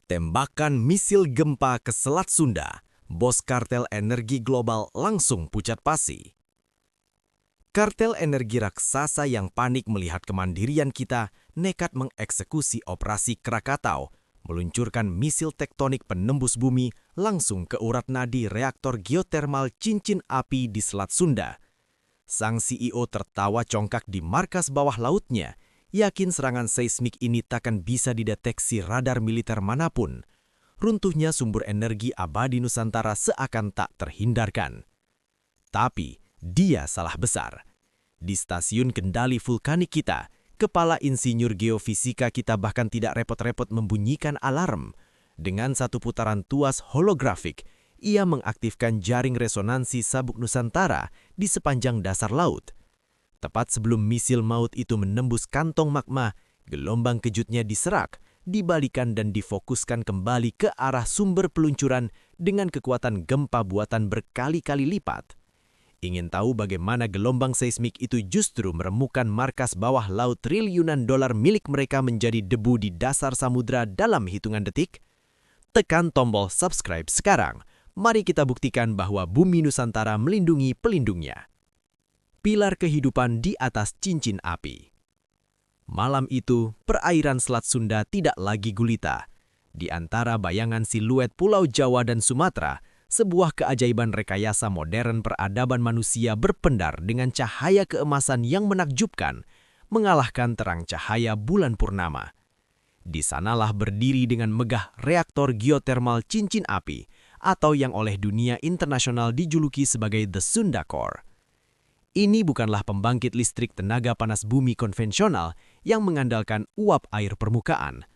Tembakan misil gempa ke Selat Sunda, bos kartel energi global langsung pucat pasi. Kartel energi raksasa yang panik melihat kemandirian kita nekat mengeksekusi operasi Krakatau, meluncurkan misil tektonik penembus bumi langsung ke urat nadi reaktor geotermal cincin api di Selat Sunda. Sang CEO tertawa congkak di markas bawah lautnya, yakin serangan seismik ini takkan bisa dideteksi radar militer manapun. Runtuhnya sumber energi abadi Nusantara seakan tak terhindarkan. Tapi dia salah besar. Di stasiun kendali vulkanik kita, kepala insinyur geofisika kita bahkan tidak repot-repot membunyikan alarm. Dengan satu putaran tuas holografik, ia mengaktifkan jaring resonansi sabuk Nusantara di sepanjang dasar laut. Tepat sebelum misil maut itu menembus kantong magma, gelombang kejutnya diserak, dibalikan dan difokuskan kembali ke arah sumber peluncuran dengan kekuatan gempa buatan berkali-kali lipat. Ingin tahu bagaimana gelombang seismik itu justru meremukkan markas bawah laut triliunan dolar milik mereka menjadi debu di dasar samudra dalam hitungan detik? Tekan tombol subscribe sekarang. Mari kita buktikan bahwa bumi Nusantara melindungi pelindungnya. Pilar kehidupan di atas cincin api. Malam itu, perairan Selat Sunda tidak lagi gulita. Di antara bayangan siluet Pulau Jawa dan Sumatera, sebuah keajaiban rekayasa modern peradaban manusia berpendar dengan cahaya keemasan yang menakjubkan, mengalahkan terang cahaya bulan purnama. Di sanalah berdiri dengan megah reaktor geotermal cincin api, atau yang oleh dunia internasional dijuluki sebagai The Sunda Core. Ini bukanlah pembangkit listrik tenaga panas bumi konvensional yang mengandalkan uap air permukaan.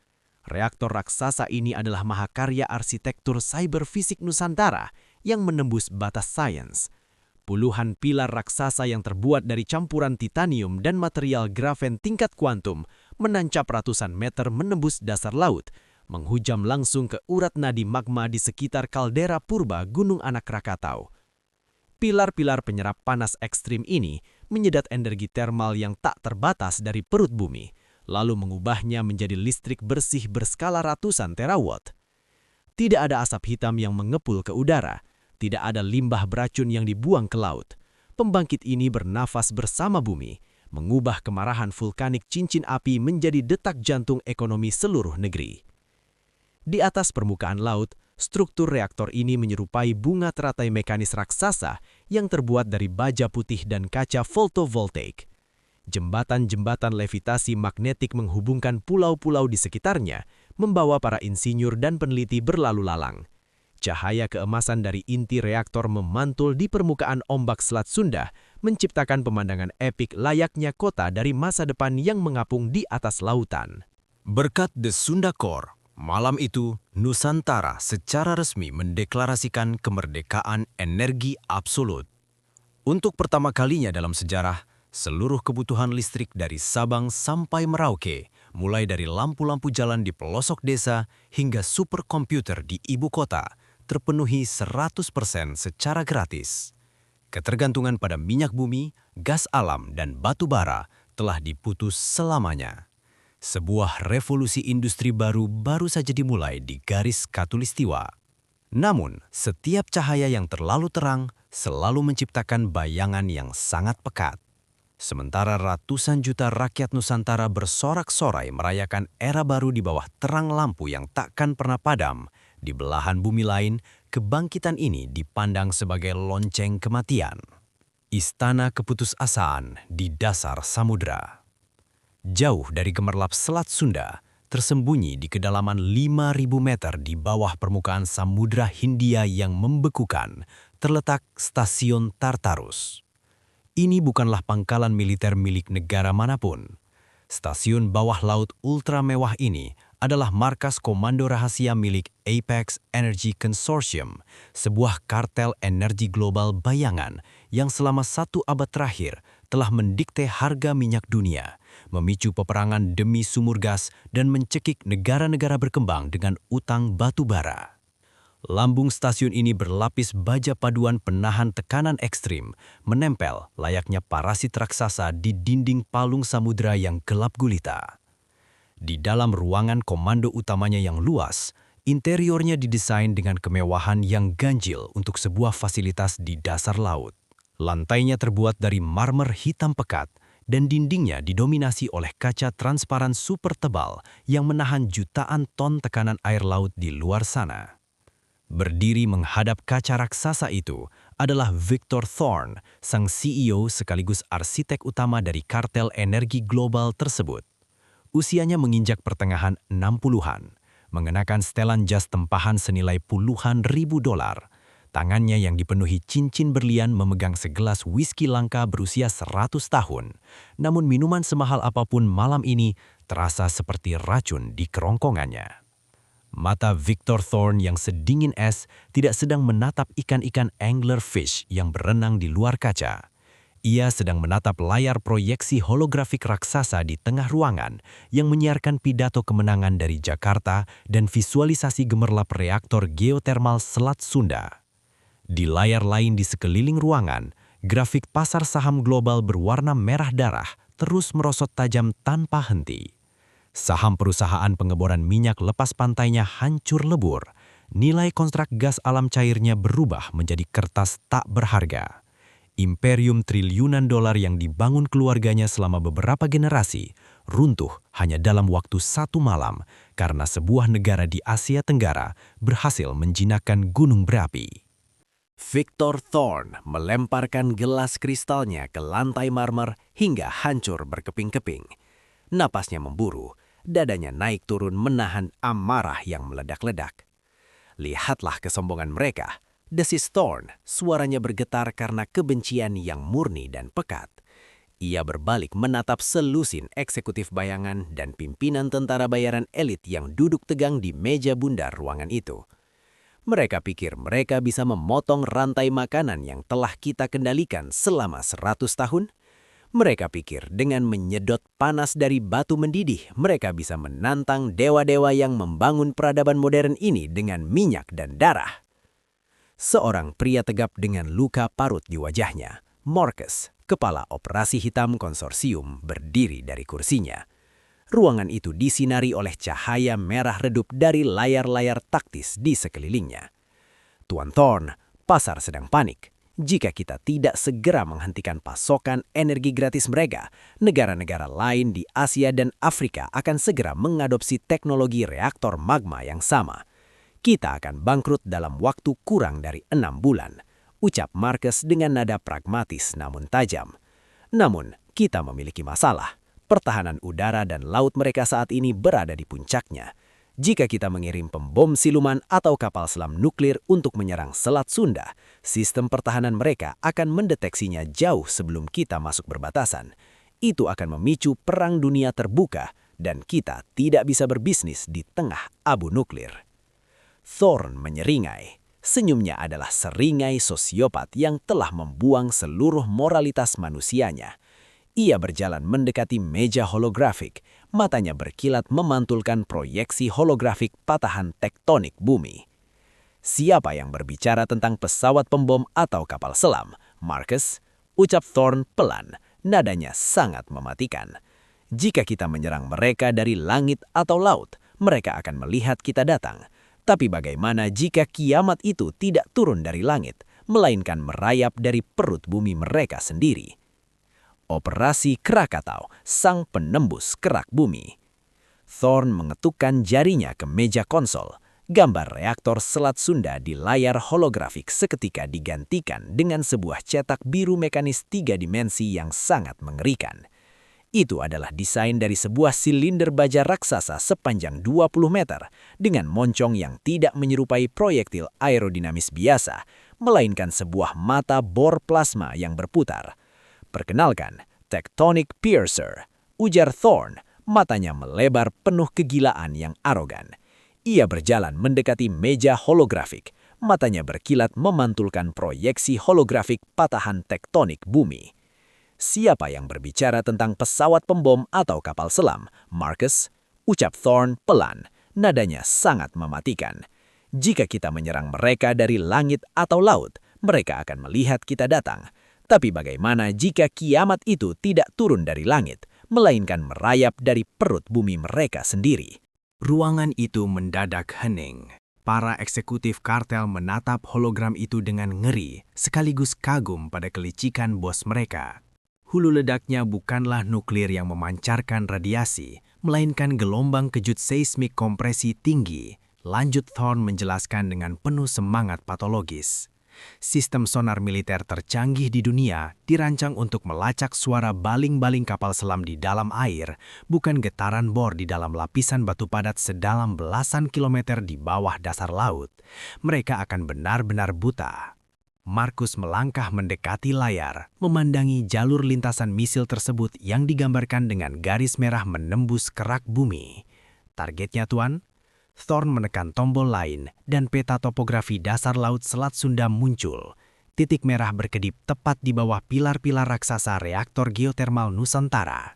Reaktor raksasa ini adalah mahakarya arsitektur cyber fisik Nusantara yang menembus batas sains. Puluhan pilar raksasa yang terbuat dari campuran titanium dan material grafen tingkat kuantum menancap ratusan meter menembus dasar laut, menghujam langsung ke urat nadi magma di sekitar kaldera purba Gunung Anak Krakatau. Pilar-pilar penyerap panas ekstrim ini menyedot energi termal yang tak terbatas dari perut bumi, lalu mengubahnya menjadi listrik bersih berskala ratusan terawatt. Tidak ada asap hitam yang mengepul ke udara, tidak ada limbah beracun yang dibuang ke laut. Pembangkit ini bernafas bersama bumi, mengubah kemarahan vulkanik cincin api menjadi detak jantung ekonomi seluruh negeri. Di atas permukaan laut, struktur reaktor ini menyerupai bunga teratai mekanis raksasa yang terbuat dari baja putih dan kaca fotovoltaik. Jembatan-jembatan levitasi magnetik menghubungkan pulau-pulau di sekitarnya, membawa para insinyur dan peneliti berlalu lalang. Cahaya keemasan dari inti reaktor memantul di permukaan ombak Selat Sunda, menciptakan pemandangan epik layaknya kota dari masa depan yang mengapung di atas lautan. Berkat The Sunda Core, malam itu, Nusantara secara resmi mendeklarasikan kemerdekaan energi absolut. Untuk pertama kalinya dalam sejarah, seluruh kebutuhan listrik dari Sabang sampai Merauke, mulai dari lampu-lampu jalan di pelosok desa hingga superkomputer di ibu kota, terpenuhi 100% secara gratis. Ketergantungan pada minyak bumi, gas alam, dan batu bara telah diputus selamanya. Sebuah revolusi industri baru saja dimulai di garis khatulistiwa. Namun, setiap cahaya yang terlalu terang selalu menciptakan bayangan yang sangat pekat. Sementara ratusan juta rakyat Nusantara bersorak-sorai merayakan era baru di bawah terang lampu yang takkan pernah padam, di belahan bumi lain, kebangkitan ini dipandang sebagai lonceng kematian. Istana keputusasaan di dasar samudra. Jauh dari gemerlap Selat Sunda, tersembunyi di kedalaman 5.000 meter di bawah permukaan Samudra Hindia yang membekukan, terletak Stasiun Tartarus. Ini bukanlah pangkalan militer milik negara manapun. Stasiun bawah laut ultra mewah ini adalah markas komando rahasia milik Apex Energy Consortium, sebuah kartel energi global bayangan yang selama 1 abad terakhir telah mendikte harga minyak dunia, memicu peperangan demi sumur gas, dan mencekik negara-negara berkembang dengan utang batu bara. Lambung stasiun ini berlapis baja paduan penahan tekanan ekstrim, menempel layaknya parasit raksasa di dinding palung samudra yang gelap gulita. Di dalam ruangan komando utamanya yang luas, Interiornya didesain dengan kemewahan yang ganjil untuk sebuah fasilitas di dasar laut. Lantainya terbuat dari marmer hitam pekat dan dindingnya didominasi oleh kaca transparan super tebal yang menahan jutaan ton tekanan air laut di luar sana. Berdiri menghadap kaca raksasa itu adalah Victor Thorn, sang CEO sekaligus arsitek utama dari kartel energi global tersebut. Usianya menginjak pertengahan 60-an, mengenakan setelan jas tempahan senilai puluhan ribu dolar. Tangannya yang dipenuhi cincin berlian memegang segelas whisky langka berusia 100 tahun. Namun minuman semahal apapun malam ini terasa seperti racun di kerongkongannya. Mata Victor Thorn yang sedingin es tidak sedang menatap ikan-ikan anglerfish yang berenang di luar kaca. Ia sedang menatap layar proyeksi holografik raksasa di tengah ruangan yang menyiarkan pidato kemenangan dari Jakarta dan visualisasi gemerlap reaktor geotermal Selat Sunda. Di layar lain di sekeliling ruangan, grafik pasar saham global berwarna merah darah terus merosot tajam tanpa henti. Saham perusahaan pengeboran minyak lepas pantainya hancur lebur. Nilai kontrak gas alam cairnya berubah menjadi kertas tak berharga. Imperium triliunan dolar yang dibangun keluarganya selama beberapa generasi runtuh hanya dalam waktu 1 malam karena sebuah negara di Asia Tenggara berhasil menjinakkan gunung berapi. Victor Thorn melemparkan gelas kristalnya ke lantai marmer hingga hancur berkeping-keping. Napasnya memburu, dadanya naik turun menahan amarah yang meledak-ledak. Lihatlah kesombongan mereka, desis Thorn, suaranya bergetar karena kebencian yang murni dan pekat. Ia berbalik menatap selusin eksekutif bayangan dan pimpinan tentara bayaran elit yang duduk tegang di meja bundar ruangan itu. Mereka pikir mereka bisa memotong rantai makanan yang telah kita kendalikan selama 100 tahun? Mereka pikir dengan menyedot panas dari batu mendidih, mereka bisa menantang dewa-dewa yang membangun peradaban modern ini dengan minyak dan darah. Seorang pria tegap dengan luka parut di wajahnya, Marcus, kepala operasi hitam konsorsium, berdiri dari kursinya. Ruangan itu disinari oleh cahaya merah redup dari layar-layar taktis di sekelilingnya. Tuan Thorn, pasar sedang panik. Jika kita tidak segera menghentikan pasokan energi gratis mereka, negara-negara lain di Asia dan Afrika akan segera mengadopsi teknologi reaktor magma yang sama. Kita akan bangkrut dalam waktu kurang dari 6 bulan, ucap Marcus dengan nada pragmatis namun tajam. Namun, kita memiliki masalah. Pertahanan udara dan laut mereka saat ini berada di puncaknya. Jika kita mengirim pembom siluman atau kapal selam nuklir untuk menyerang Selat Sunda, sistem pertahanan mereka akan mendeteksinya jauh sebelum kita masuk berbatasan. Itu akan memicu perang dunia terbuka dan kita tidak bisa berbisnis di tengah abu nuklir. Thorn menyeringai. Senyumnya adalah seringai sosiopat yang telah membuang seluruh moralitas manusianya. Ia berjalan mendekati meja holografik, matanya berkilat memantulkan proyeksi holografik patahan tektonik bumi. Siapa yang berbicara tentang pesawat pembom atau kapal selam, Marcus? Ucap Thorn pelan, nadanya sangat mematikan. Jika kita menyerang mereka dari langit atau laut, mereka akan melihat kita datang. Tapi bagaimana jika kiamat itu tidak turun dari langit, melainkan merayap dari perut bumi mereka sendiri? Operasi Krakatau, sang penembus kerak bumi. Thorn mengetukkan jarinya ke meja konsol. Gambar reaktor Selat Sunda di layar holografik seketika digantikan dengan sebuah cetak biru mekanis 3 dimensi yang sangat mengerikan. Itu adalah desain dari sebuah silinder baja raksasa sepanjang 20 meter dengan moncong yang tidak menyerupai proyektil aerodinamis biasa, melainkan sebuah mata bor plasma yang berputar. Perkenalkan, Tectonic Piercer, ujar Thorn, matanya melebar penuh kegilaan yang arogan. Ia berjalan mendekati meja holografik, matanya berkilat memantulkan proyeksi holografik patahan tektonik bumi. Siapa yang berbicara tentang pesawat pembom atau kapal selam, Marcus? Ucap Thorn pelan, nadanya sangat mematikan. Jika kita menyerang mereka dari langit atau laut, mereka akan melihat kita datang. Tapi bagaimana jika kiamat itu tidak turun dari langit, melainkan merayap dari perut bumi mereka sendiri? Ruangan itu mendadak hening. Para eksekutif kartel menatap hologram itu dengan ngeri, sekaligus kagum pada kelicikan bos mereka. Hulu ledaknya bukanlah nuklir yang memancarkan radiasi, melainkan gelombang kejut seismik kompresi tinggi, lanjut Thorne menjelaskan dengan penuh semangat patologis. Sistem sonar militer tercanggih di dunia dirancang untuk melacak suara baling-baling kapal selam di dalam air, bukan getaran bor di dalam lapisan batu padat sedalam belasan kilometer di bawah dasar laut. Mereka akan benar-benar buta. Markus melangkah mendekati layar, memandangi jalur lintasan misil tersebut yang digambarkan dengan garis merah menembus kerak bumi. Targetnya, Tuan? Thorne menekan tombol lain dan peta topografi dasar laut Selat Sunda muncul. Titik merah berkedip tepat di bawah pilar-pilar raksasa reaktor geotermal Nusantara.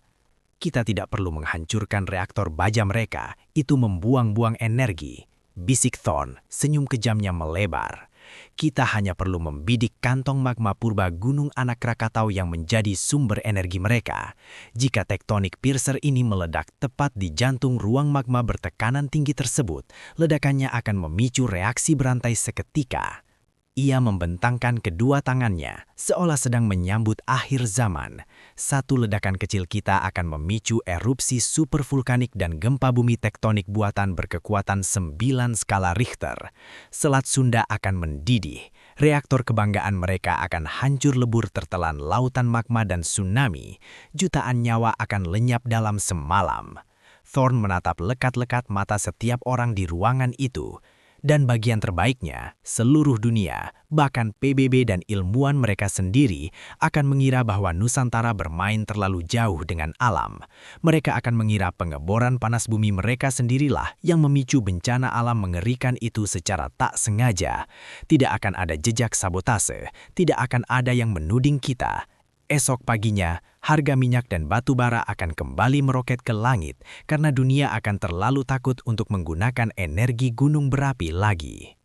Kita tidak perlu menghancurkan reaktor baja mereka, itu membuang-buang energi. Bisik Thorne, senyum kejamnya melebar. Kita hanya perlu membidik kantong magma purba Gunung Anak Krakatau yang menjadi sumber energi mereka. Jika tektonik piercer ini meledak tepat di jantung ruang magma bertekanan tinggi tersebut, ledakannya akan memicu reaksi berantai seketika. Ia membentangkan kedua tangannya, seolah sedang menyambut akhir zaman. Satu ledakan kecil kita akan memicu erupsi supervulkanik dan gempa bumi tektonik buatan berkekuatan 9 skala Richter. Selat Sunda akan mendidih. Reaktor kebanggaan mereka akan hancur lebur tertelan lautan magma dan tsunami. Jutaan nyawa akan lenyap dalam semalam. Thorne menatap lekat-lekat mata setiap orang di ruangan itu. Dan bagian terbaiknya, seluruh dunia, bahkan PBB dan ilmuwan mereka sendiri akan mengira bahwa Nusantara bermain terlalu jauh dengan alam. Mereka akan mengira pengeboran panas bumi mereka sendirilah yang memicu bencana alam mengerikan itu secara tak sengaja. Tidak akan ada jejak sabotase, tidak akan ada yang menuding kita. Esok paginya, harga minyak dan batu bara akan kembali meroket ke langit karena dunia akan terlalu takut untuk menggunakan energi gunung berapi lagi.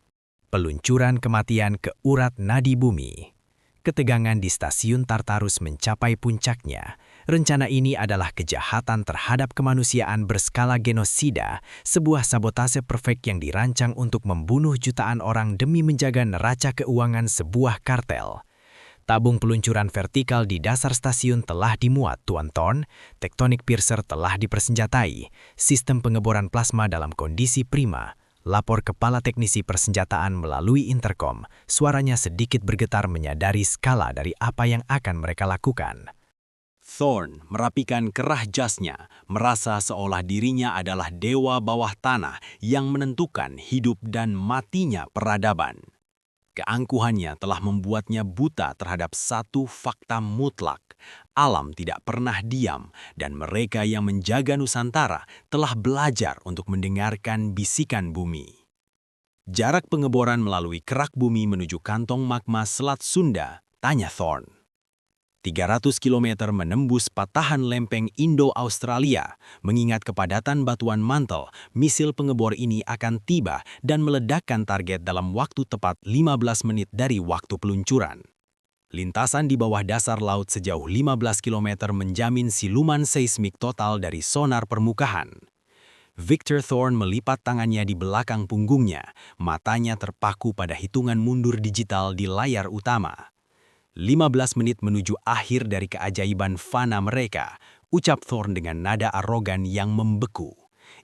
Peluncuran kematian ke urat nadi bumi. Ketegangan di stasiun Tartarus mencapai puncaknya. Rencana ini adalah kejahatan terhadap kemanusiaan berskala genosida, sebuah sabotase perfect yang dirancang untuk membunuh jutaan orang demi menjaga neraca keuangan sebuah kartel. Tabung peluncuran vertikal di dasar stasiun telah dimuat, Tuan Thorne. Tektonik piercer telah dipersenjatai. Sistem pengeboran plasma dalam kondisi prima. Lapor kepala teknisi persenjataan melalui interkom. Suaranya sedikit bergetar menyadari skala dari apa yang akan mereka lakukan. Thorne merapikan kerah jasnya, merasa seolah dirinya adalah dewa bawah tanah yang menentukan hidup dan matinya peradaban. Keangkuhannya telah membuatnya buta terhadap satu fakta mutlak. Alam tidak pernah diam, dan mereka yang menjaga Nusantara telah belajar untuk mendengarkan bisikan bumi. Jarak pengeboran melalui kerak bumi menuju kantong magma Selat Sunda, tanya Thorne. 300 km menembus patahan lempeng Indo-Australia. Mengingat kepadatan batuan mantel, misil pengebor ini akan tiba dan meledakkan target dalam waktu tepat 15 menit dari waktu peluncuran. Lintasan di bawah dasar laut sejauh 15 km menjamin siluman seismik total dari sonar permukaan. Victor Thorne melipat tangannya di belakang punggungnya, matanya terpaku pada hitungan mundur digital di layar utama. 15 menit menuju akhir dari keajaiban fana mereka, ucap Thorne dengan nada arogan yang membeku.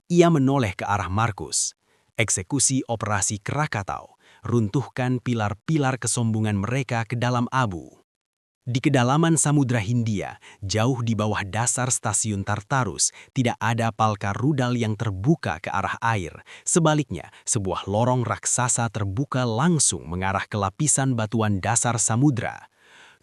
Ia menoleh ke arah Markus. Eksekusi operasi Krakatau, runtuhkan pilar-pilar kesombongan mereka ke dalam abu. Di kedalaman Samudra Hindia, jauh di bawah dasar stasiun Tartarus, tidak ada palka rudal yang terbuka ke arah air. Sebaliknya, sebuah lorong raksasa terbuka langsung mengarah ke lapisan batuan dasar samudra.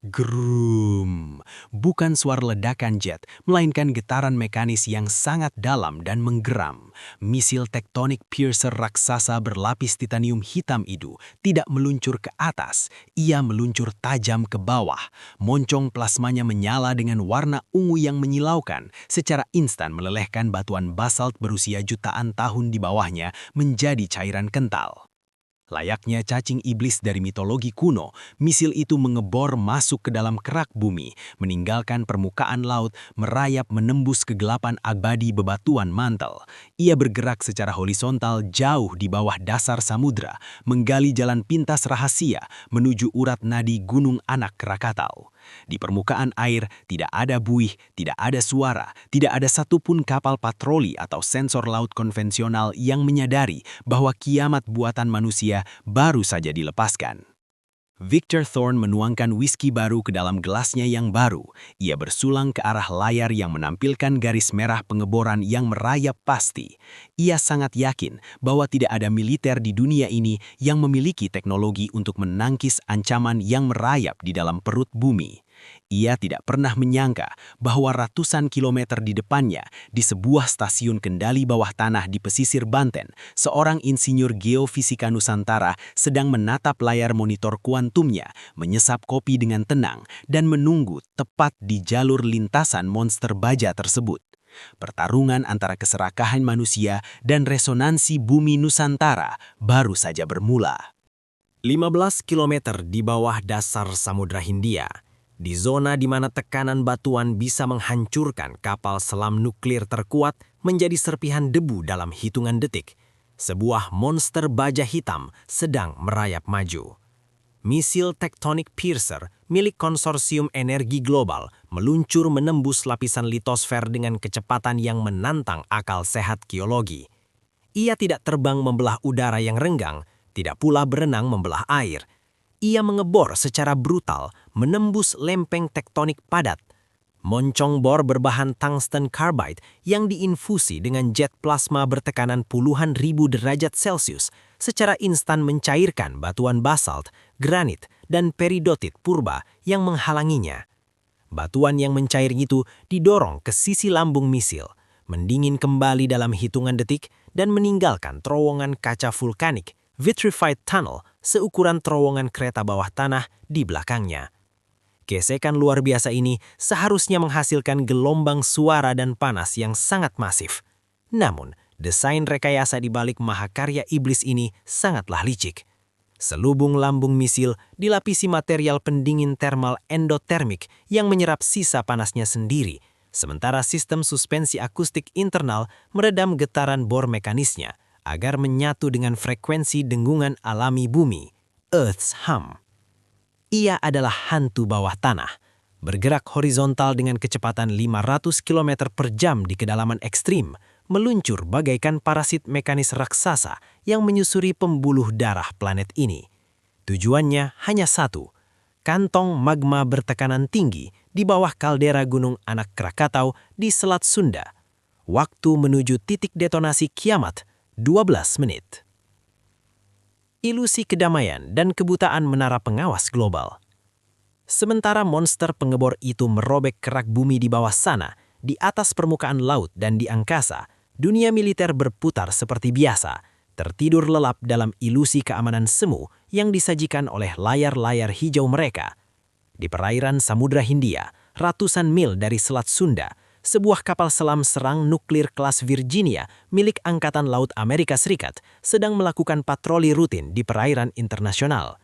Grum, bukan suara ledakan jet, melainkan getaran mekanis yang sangat dalam dan menggeram. Misil tektonik piercer raksasa berlapis titanium hitam itu tidak meluncur ke atas, ia meluncur tajam ke bawah. Moncong plasmanya menyala dengan warna ungu yang menyilaukan, secara instan melelehkan batuan basalt berusia jutaan tahun di bawahnya menjadi cairan kental. Layaknya cacing iblis dari mitologi kuno, misil itu mengebor masuk ke dalam kerak bumi, meninggalkan permukaan laut, merayap menembus kegelapan abadi bebatuan mantel. Ia bergerak secara horizontal jauh di bawah dasar samudra, menggali jalan pintas rahasia menuju urat nadi Gunung Anak Krakatau. Di permukaan air tidak ada buih, tidak ada suara, tidak ada satupun kapal patroli atau sensor laut konvensional yang menyadari bahwa kiamat buatan manusia baru saja dilepaskan. Victor Thorne menuangkan whisky baru ke dalam gelasnya yang baru. Ia bersulang ke arah layar yang menampilkan garis merah pengeboran yang merayap pasti. Ia sangat yakin bahwa tidak ada militer di dunia ini yang memiliki teknologi untuk menangkis ancaman yang merayap di dalam perut bumi. Ia tidak pernah menyangka bahwa ratusan kilometer di depannya, di sebuah stasiun kendali bawah tanah di pesisir Banten, seorang insinyur geofisika Nusantara sedang menatap layar monitor kuantumnya, menyesap kopi dengan tenang, dan menunggu tepat di jalur lintasan monster baja tersebut. Pertarungan antara keserakahan manusia dan resonansi bumi Nusantara baru saja bermula. 15 km di bawah dasar Samudra Hindia, di zona di mana tekanan batuan bisa menghancurkan kapal selam nuklir terkuat menjadi serpihan debu dalam hitungan detik, sebuah monster baja hitam sedang merayap maju. Misil Tectonic Piercer milik Konsorsium Energi Global meluncur menembus lapisan litosfer dengan kecepatan yang menantang akal sehat geologi. Ia tidak terbang membelah udara yang renggang, tidak pula berenang membelah air. Ia mengebor secara brutal, menembus lempeng tektonik padat. Moncong bor berbahan tungsten carbide yang diinfusi dengan jet plasma bertekanan puluhan ribu derajat Celcius secara instan mencairkan batuan basalt, granit, dan peridotit purba yang menghalanginya. Batuan yang mencair itu didorong ke sisi lambung misil, mendingin kembali dalam hitungan detik dan meninggalkan terowongan kaca vulkanik, vitrified tunnel, seukuran terowongan kereta bawah tanah di belakangnya. Gesekan luar biasa ini seharusnya menghasilkan gelombang suara dan panas yang sangat masif. Namun, desain rekayasa di balik mahakarya iblis ini sangatlah licik. Selubung lambung misil dilapisi material pendingin thermal endotermik yang menyerap sisa panasnya sendiri, sementara sistem suspensi akustik internal meredam getaran bor mekanisnya agar menyatu dengan frekuensi dengungan alami bumi, Earth's hum. Ia adalah hantu bawah tanah, bergerak horizontal dengan kecepatan 500 km per jam di kedalaman ekstrim, meluncur bagaikan parasit mekanis raksasa yang menyusuri pembuluh darah planet ini. Tujuannya hanya satu, kantong magma bertekanan tinggi di bawah kaldera Gunung Anak Krakatau di Selat Sunda. Waktu menuju titik detonasi kiamat, 12 menit. Ilusi kedamaian dan kebutaan menara pengawas global. Sementara monster pengebor itu merobek kerak bumi di bawah sana, di atas permukaan laut dan di angkasa, dunia militer berputar seperti biasa, tertidur lelap dalam ilusi keamanan semu yang disajikan oleh layar-layar hijau mereka. Di perairan Samudra Hindia, ratusan mil dari Selat Sunda, sebuah kapal selam serang nuklir kelas Virginia milik Angkatan Laut Amerika Serikat sedang melakukan patroli rutin di perairan internasional.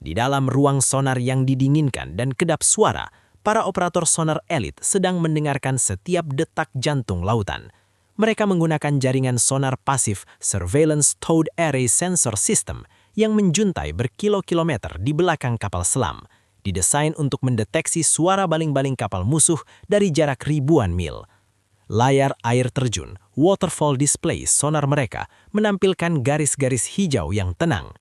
Di dalam ruang sonar yang didinginkan dan kedap suara, para operator sonar elit sedang mendengarkan setiap detak jantung lautan. Mereka menggunakan jaringan sonar pasif Surveillance Towed Array Sensor System yang menjuntai berkilo-kilometer di belakang kapal selam, didesain untuk mendeteksi suara baling-baling kapal musuh dari jarak ribuan mil. Layar air terjun, waterfall display sonar mereka menampilkan garis-garis hijau yang tenang.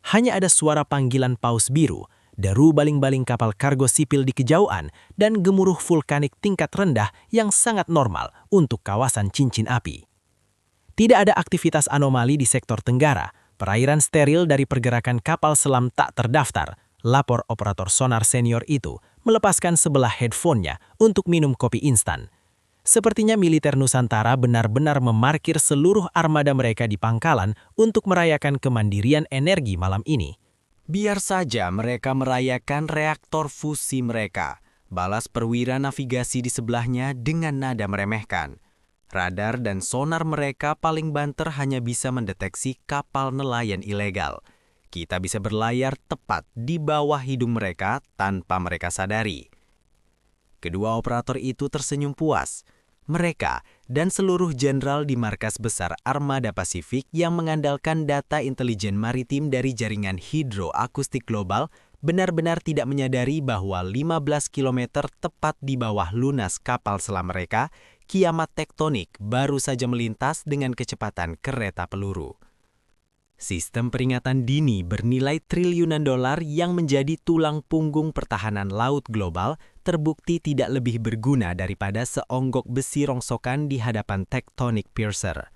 Hanya ada suara panggilan paus biru, deru baling-baling kapal kargo sipil di kejauhan, dan gemuruh vulkanik tingkat rendah yang sangat normal untuk kawasan cincin api. Tidak ada aktivitas anomali di sektor Tenggara, perairan steril dari pergerakan kapal selam tak terdaftar, lapor operator sonar senior itu, melepaskan sebelah headphone-nya untuk minum kopi instan. Sepertinya militer Nusantara benar-benar memarkir seluruh armada mereka di pangkalan untuk merayakan kemandirian energi malam ini. Biar saja mereka merayakan reaktor fusi mereka, balas perwira navigasi di sebelahnya dengan nada meremehkan. Radar dan sonar mereka paling banter hanya bisa mendeteksi kapal nelayan ilegal. kita bisa berlayar tepat di bawah hidung mereka tanpa mereka sadari. Kedua operator itu tersenyum puas. Mereka dan seluruh jenderal di markas besar Armada Pasifik yang mengandalkan data intelijen maritim dari jaringan hidroakustik global benar-benar tidak menyadari bahwa 15 km tepat di bawah lunas kapal selam mereka, kiamat tektonik baru saja melintas dengan kecepatan kereta peluru. Sistem peringatan dini bernilai triliunan dolar yang menjadi tulang punggung pertahanan laut global terbukti tidak lebih berguna daripada seonggok besi rongsokan di hadapan tectonic piercer.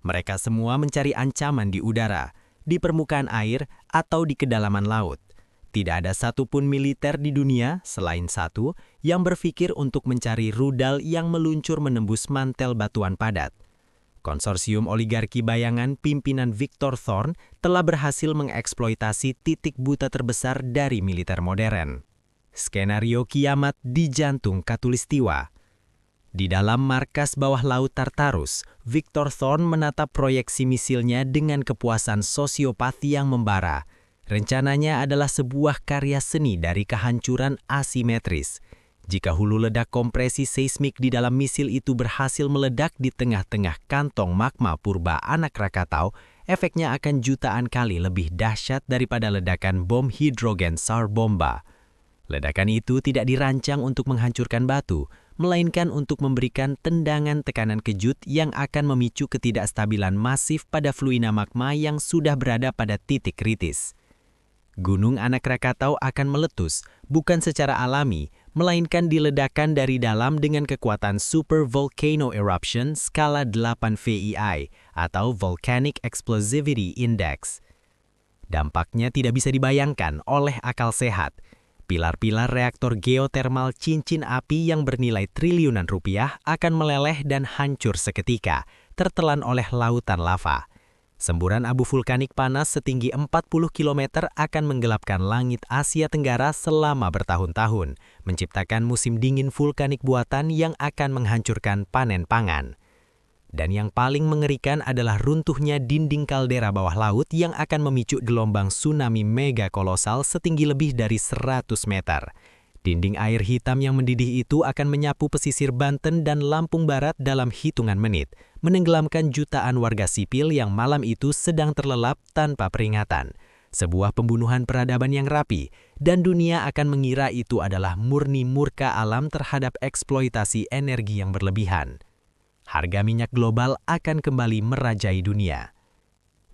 Mereka semua mencari ancaman di udara, di permukaan air, atau di kedalaman laut. Tidak ada satupun militer di dunia, selain satu, yang berpikir untuk mencari rudal yang meluncur menembus mantel batuan padat. Konsorsium oligarki bayangan pimpinan Victor Thorn telah berhasil mengeksploitasi titik buta terbesar dari militer modern. Skenario kiamat di jantung Katulistiwa. Di dalam markas bawah laut Tartarus, Victor Thorn menatap proyeksi misilnya dengan kepuasan sosiopat yang membara. Rencananya adalah sebuah karya seni dari kehancuran asimetris. Jika hulu ledak kompresi seismik di dalam misil itu berhasil meledak di tengah-tengah kantong magma purba anak Krakatau, efeknya akan jutaan kali lebih dahsyat daripada ledakan bom hidrogen Tsar Bomba. Ledakan itu tidak dirancang untuk menghancurkan batu, melainkan untuk memberikan tendangan tekanan kejut yang akan memicu ketidakstabilan masif pada fluida magma yang sudah berada pada titik kritis. Gunung anak Krakatau akan meletus, bukan secara alami, melainkan diledakkan dari dalam dengan kekuatan Super Volcano Eruption skala 8 VEI atau Volcanic Explosivity Index. Dampaknya tidak bisa dibayangkan oleh akal sehat. Pilar-pilar reaktor geotermal cincin api yang bernilai triliunan rupiah akan meleleh dan hancur seketika, tertelan oleh lautan lava. Semburan abu vulkanik panas setinggi 40 km akan menggelapkan langit Asia Tenggara selama bertahun-tahun, menciptakan musim dingin vulkanik buatan yang akan menghancurkan panen pangan. Dan yang paling mengerikan adalah runtuhnya dinding kaldera bawah laut yang akan memicu gelombang tsunami mega kolosal setinggi lebih dari 100 meter. Dinding air hitam yang mendidih itu akan menyapu pesisir Banten dan Lampung Barat dalam hitungan menit, menenggelamkan jutaan warga sipil yang malam itu sedang terlelap tanpa peringatan. Sebuah pembunuhan peradaban yang rapi, dan dunia akan mengira itu adalah murni murka alam terhadap eksploitasi energi yang berlebihan. Harga minyak global akan kembali merajai dunia.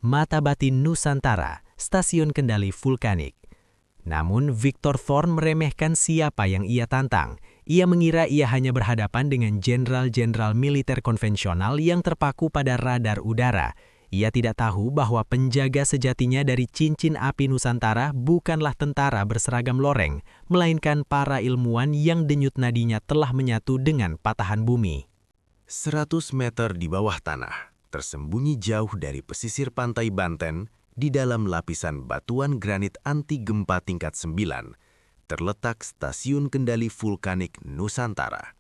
Mata batin Nusantara, stasiun kendali vulkanik. Namun, Victor Thorn meremehkan siapa yang ia tantang. Ia mengira ia hanya berhadapan dengan jenderal-jenderal militer konvensional yang terpaku pada radar udara. Ia tidak tahu bahwa penjaga sejatinya dari cincin api Nusantara bukanlah tentara berseragam loreng, melainkan para ilmuwan yang denyut nadinya telah menyatu dengan patahan bumi. 100 meter di bawah tanah, tersembunyi jauh dari pesisir pantai Banten, di dalam lapisan batuan granit anti gempa tingkat 9, terletak Stasiun Kendali Vulkanik Nusantara.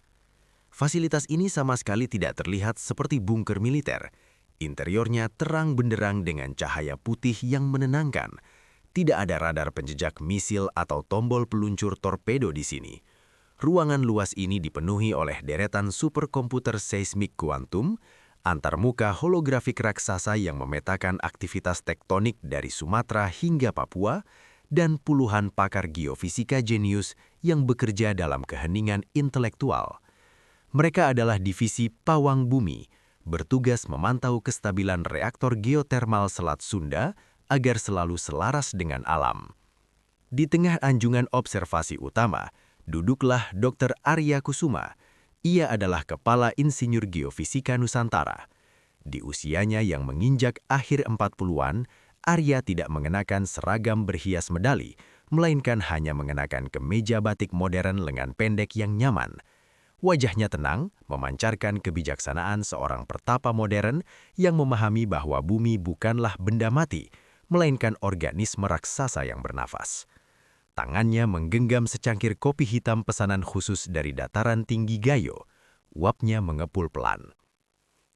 Fasilitas ini sama sekali tidak terlihat seperti bunker militer. Interiornya terang benderang dengan cahaya putih yang menenangkan. Tidak ada radar penjejak misil atau tombol peluncur torpedo di sini. Ruangan luas ini dipenuhi oleh deretan superkomputer seismik kuantum, antarmuka holografik raksasa yang memetakan aktivitas tektonik dari Sumatera hingga Papua, dan puluhan pakar geofisika jenius yang bekerja dalam keheningan intelektual. Mereka adalah divisi Pawang Bumi, bertugas memantau kestabilan reaktor geotermal Selat Sunda agar selalu selaras dengan alam. Di tengah anjungan observasi utama, duduklah Dr. Arya Kusuma. Ia adalah Kepala Insinyur Geofisika Nusantara. Di usianya yang menginjak akhir 40-an, Arya tidak mengenakan seragam berhias medali, melainkan hanya mengenakan kemeja batik modern lengan pendek yang nyaman. Wajahnya tenang, memancarkan kebijaksanaan seorang pertapa modern yang memahami bahwa bumi bukanlah benda mati, melainkan organisme raksasa yang bernafas. Tangannya menggenggam secangkir kopi hitam pesanan khusus dari dataran tinggi Gayo. Uapnya mengepul pelan.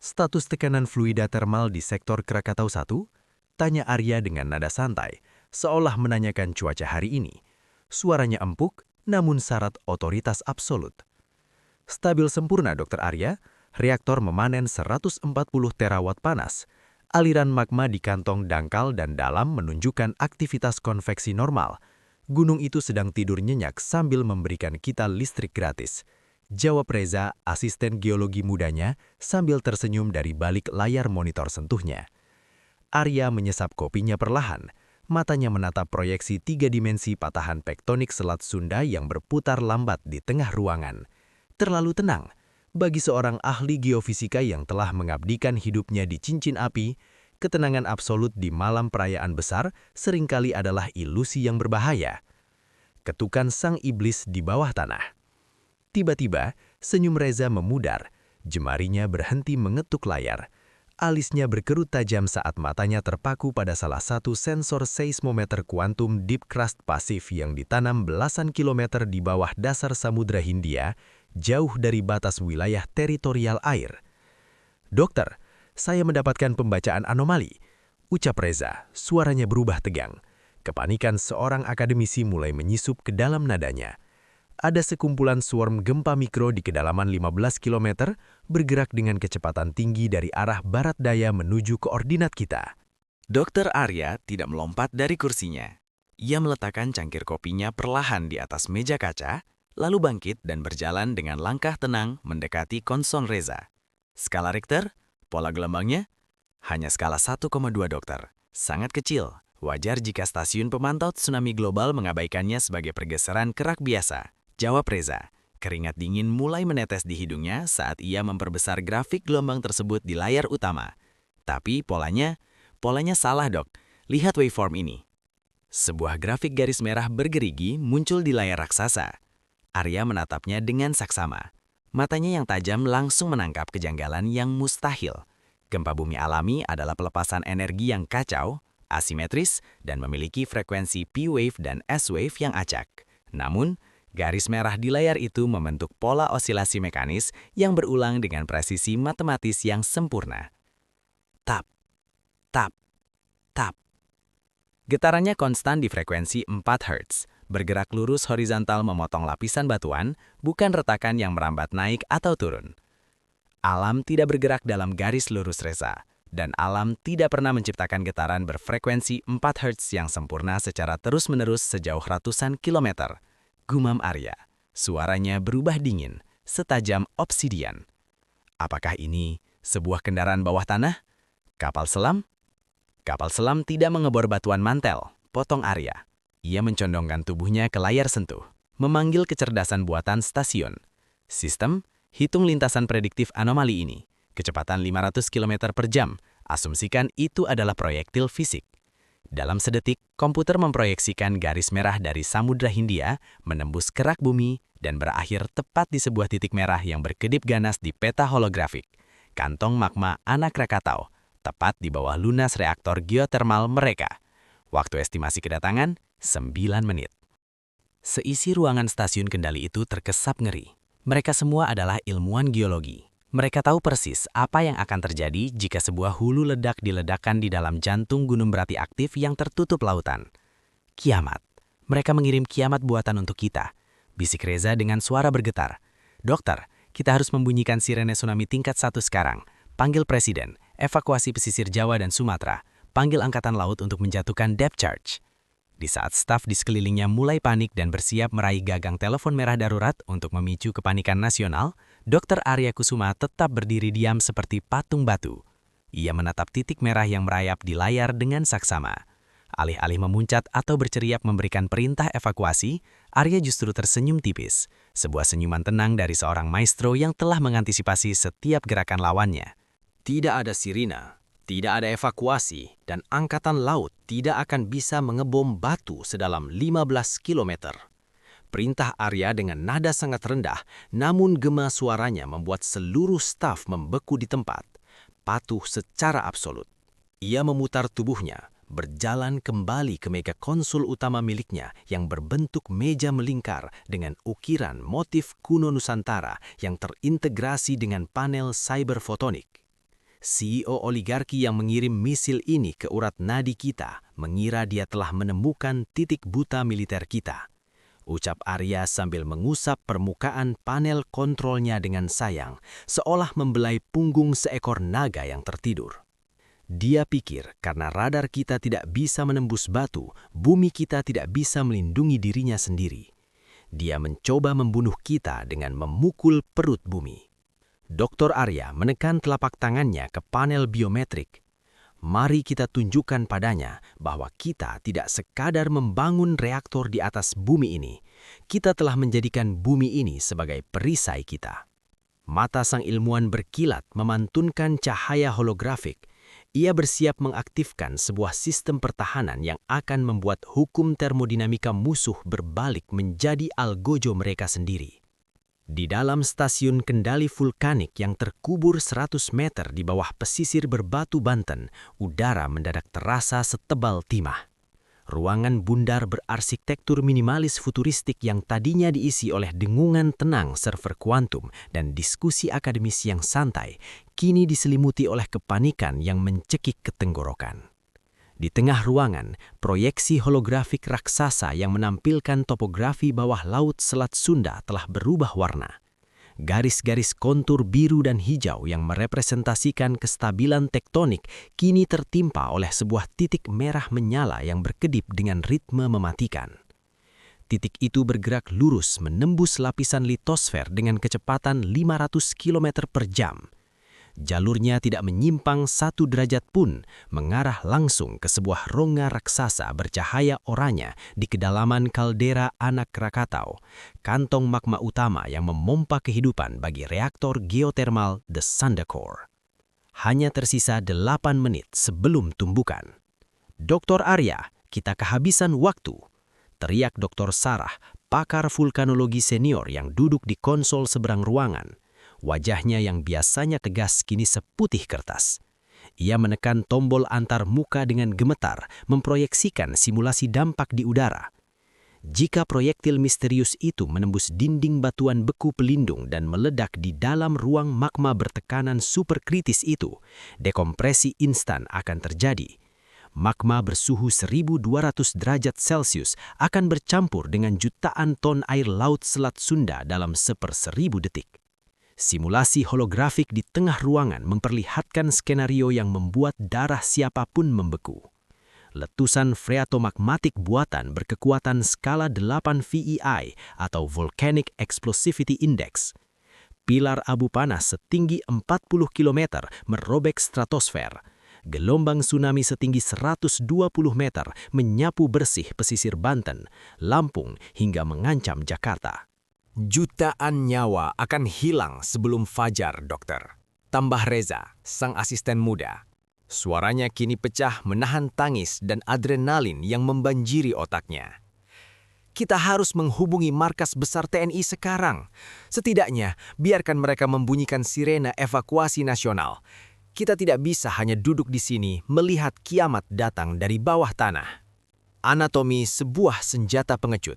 Status tekanan fluida termal di sektor Krakatau 1, Tanya Arya dengan nada santai, seolah menanyakan cuaca hari ini. Suaranya empuk, namun syarat otoritas absolut. Stabil sempurna, Dr. Arya. Reaktor memanen 140 terawatt panas. Aliran magma di kantong dangkal dan dalam menunjukkan aktivitas konveksi normal. Gunung itu sedang tidur nyenyak sambil memberikan kita listrik gratis. Jawab Reza, asisten geologi mudanya, sambil tersenyum dari balik layar monitor sentuhnya. Arya menyesap kopinya perlahan. Matanya menatap proyeksi 3 dimensi patahan tektonik Selat Sunda yang berputar lambat di tengah ruangan. Terlalu tenang. Bagi seorang ahli geofisika yang telah mengabdikan hidupnya di cincin api, ketenangan absolut di malam perayaan besar seringkali adalah ilusi yang berbahaya. Ketukan sang iblis di bawah tanah. Tiba-tiba, senyum Reza memudar. Jemarinya berhenti mengetuk layar. Alisnya berkerut tajam saat matanya terpaku pada salah satu sensor seismometer kuantum Deep Crust pasif yang ditanam belasan kilometer di bawah dasar Samudra Hindia, jauh dari batas wilayah teritorial air. "Dokter, saya mendapatkan pembacaan anomali," ucap Reza, suaranya berubah tegang. Kepanikan seorang akademisi mulai menyisup ke dalam nadanya. Ada sekumpulan swarm gempa mikro di kedalaman 15 km bergerak dengan kecepatan tinggi dari arah barat daya menuju koordinat kita. Dr. Arya tidak melompat dari kursinya. Ia meletakkan cangkir kopinya perlahan di atas meja kaca, lalu bangkit dan berjalan dengan langkah tenang mendekati konson Reza. Skala Richter, pola gelombangnya, hanya skala 1,2 dokter. Sangat kecil, wajar jika stasiun pemantau tsunami global mengabaikannya sebagai pergeseran kerak biasa. Jawab Reza. Keringat dingin mulai menetes di hidungnya saat ia memperbesar grafik gelombang tersebut di layar utama. Tapi polanya salah dok. Lihat waveform ini. Sebuah grafik garis merah bergerigi muncul di layar raksasa. Arya menatapnya dengan saksama. Matanya yang tajam langsung menangkap kejanggalan yang mustahil. Gempa bumi alami adalah pelepasan energi yang kacau, asimetris, dan memiliki frekuensi P-wave dan S-wave yang acak. Namun, garis merah di layar itu membentuk pola osilasi mekanis yang berulang dengan presisi matematis yang sempurna. Tap, tap, tap. Getarannya konstan di frekuensi 4 Hz, bergerak lurus horizontal memotong lapisan batuan, bukan retakan yang merambat naik atau turun. Alam tidak bergerak dalam garis lurus Reza, dan alam tidak pernah menciptakan getaran berfrekuensi 4 Hz yang sempurna secara terus-menerus sejauh ratusan kilometer. Gumam Arya. Suaranya berubah dingin, setajam obsidian. Apakah ini sebuah kendaraan bawah tanah? Kapal selam? Kapal selam tidak mengebor batuan mantel, potong Arya. Ia mencondongkan tubuhnya ke layar sentuh, memanggil kecerdasan buatan stasiun. Sistem, hitung lintasan prediktif anomali ini. Kecepatan 500 km per jam, asumsikan itu adalah proyektil fisik. Dalam sedetik, komputer memproyeksikan garis merah dari Samudra Hindia menembus kerak bumi dan berakhir tepat di sebuah titik merah yang berkedip ganas di peta holografik, kantong magma anak Krakatau, tepat di bawah lunas reaktor geotermal mereka. Waktu estimasi kedatangan, 9 menit. Seisi ruangan stasiun kendali itu terkesap ngeri. Mereka semua adalah ilmuwan geologi. Mereka tahu persis apa yang akan terjadi jika sebuah hulu ledak diledakkan di dalam jantung gunung berapi aktif yang tertutup lautan. Kiamat. Mereka mengirim kiamat buatan untuk kita. Bisik Reza dengan suara bergetar. "Dokter, kita harus membunyikan sirene tsunami tingkat 1 sekarang. Panggil Presiden, evakuasi pesisir Jawa dan Sumatera. Panggil Angkatan Laut untuk menjatuhkan depth charge." Di saat staf di sekelilingnya mulai panik dan bersiap meraih gagang telepon merah darurat untuk memicu kepanikan nasional, Dr. Arya Kusuma tetap berdiri diam seperti patung batu. Ia menatap titik merah yang merayap di layar dengan saksama. Alih-alih memuncat atau berceriak memberikan perintah evakuasi, Arya justru tersenyum tipis, sebuah senyuman tenang dari seorang maestro yang telah mengantisipasi setiap gerakan lawannya. Tidak ada sirina, tidak ada evakuasi, dan Angkatan Laut tidak akan bisa mengebom batu sedalam 15 km. Perintah Arya dengan nada sangat rendah, namun gema suaranya membuat seluruh staf membeku di tempat, patuh secara absolut. Ia memutar tubuhnya, berjalan kembali ke meja konsul utama miliknya yang berbentuk meja melingkar dengan ukiran motif kuno Nusantara yang terintegrasi dengan panel cyberfotonik. CEO oligarki yang mengirim misil ini ke urat nadi kita mengira dia telah menemukan titik buta militer kita. Ucap Arya sambil mengusap permukaan panel kontrolnya dengan sayang, seolah membelai punggung seekor naga yang tertidur. Dia pikir karena radar kita tidak bisa menembus batu, bumi kita tidak bisa melindungi dirinya sendiri. Dia mencoba membunuh kita dengan memukul perut bumi. Dr. Arya menekan telapak tangannya ke panel biometrik. Mari kita tunjukkan padanya bahwa kita tidak sekadar membangun reaktor di atas bumi ini. Kita telah menjadikan bumi ini sebagai perisai kita. Mata sang ilmuwan berkilat memantunkan cahaya holografik. Ia bersiap mengaktifkan sebuah sistem pertahanan yang akan membuat hukum termodinamika musuh berbalik menjadi algojo mereka sendiri. Di dalam stasiun kendali vulkanik yang terkubur 100 meter di bawah pesisir berbatu Banten, udara mendadak terasa setebal timah. Ruangan bundar berarsitektur minimalis futuristik yang tadinya diisi oleh dengungan tenang server kuantum dan diskusi akademis yang santai, kini diselimuti oleh kepanikan yang mencekik ketenggorokan. Di tengah ruangan, proyeksi holografik raksasa yang menampilkan topografi bawah laut Selat Sunda telah berubah warna. Garis-garis kontur biru dan hijau yang merepresentasikan kestabilan tektonik kini tertimpa oleh sebuah titik merah menyala yang berkedip dengan ritme mematikan. Titik itu bergerak lurus menembus lapisan litosfer dengan kecepatan 500 km per jam. Jalurnya tidak menyimpang 1 derajat pun, mengarah langsung ke sebuah rongga raksasa bercahaya oranye di kedalaman kaldera anak Krakatau, kantong magma utama yang memompa kehidupan bagi reaktor geotermal The Sunda Core. Hanya tersisa 8 menit sebelum tumbukan. Dr. Arya, kita kehabisan waktu, teriak Dr. Sarah, pakar vulkanologi senior yang duduk di konsol seberang ruangan. Wajahnya yang biasanya tegas kini seputih kertas. Ia menekan tombol antar muka dengan gemetar, memproyeksikan simulasi dampak di udara. Jika proyektil misterius itu menembus dinding batuan beku pelindung dan meledak di dalam ruang magma bertekanan superkritis itu, dekompresi instan akan terjadi. Magma bersuhu 1200 derajat Celcius akan bercampur dengan jutaan ton air laut Selat Sunda dalam 1/1000 detik. Simulasi holografik di tengah ruangan memperlihatkan skenario yang membuat darah siapapun membeku. Letusan freatomagmatik buatan berkekuatan skala 8 VEI atau Volcanic Explosivity Index. Pilar abu panas setinggi 40 km merobek stratosfer. Gelombang tsunami setinggi 120 meter menyapu bersih pesisir Banten, Lampung hingga mengancam Jakarta. Jutaan nyawa akan hilang sebelum fajar, dokter. Tambah Reza, sang asisten muda. Suaranya kini pecah menahan tangis dan adrenalin yang membanjiri otaknya. Kita harus menghubungi markas besar TNI sekarang. Setidaknya, biarkan mereka membunyikan sirena evakuasi nasional. Kita tidak bisa hanya duduk di sini melihat kiamat datang dari bawah tanah. Anatomi sebuah senjata pengecut.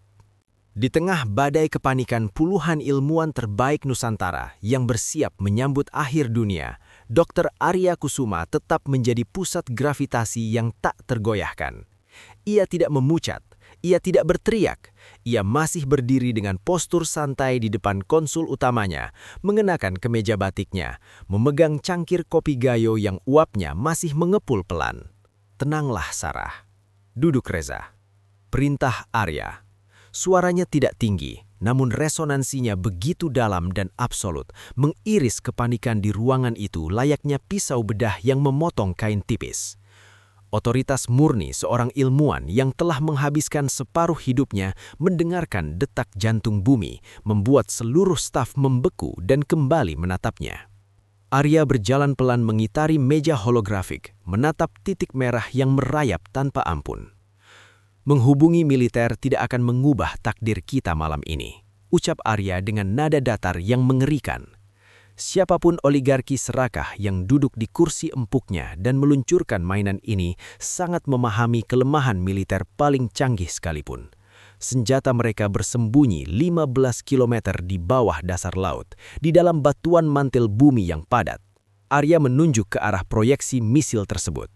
Di tengah badai kepanikan puluhan ilmuwan terbaik Nusantara yang bersiap menyambut akhir dunia, Dr. Arya Kusuma tetap menjadi pusat gravitasi yang tak tergoyahkan. Ia tidak memucat, ia tidak berteriak, ia masih berdiri dengan postur santai di depan konsul utamanya, mengenakan kemeja batiknya, memegang cangkir kopi gayo yang uapnya masih mengepul pelan. Tenanglah Sarah. Duduk Reza. Perintah Arya. Suaranya tidak tinggi, namun resonansinya begitu dalam dan absolut, mengiris kepanikan di ruangan itu layaknya pisau bedah yang memotong kain tipis. Otoritas murni seorang ilmuwan yang telah menghabiskan separuh hidupnya mendengarkan detak jantung bumi, membuat seluruh staf membeku dan kembali menatapnya. Arya berjalan pelan mengitari meja holografik, menatap titik merah yang merayap tanpa ampun. Menghubungi militer tidak akan mengubah takdir kita malam ini, ucap Arya dengan nada datar yang mengerikan. Siapapun oligarki serakah yang duduk di kursi empuknya dan meluncurkan mainan ini sangat memahami kelemahan militer paling canggih sekalipun. Senjata mereka bersembunyi 15 km di bawah dasar laut, di dalam batuan mantel bumi yang padat. Arya menunjuk ke arah proyeksi misil tersebut.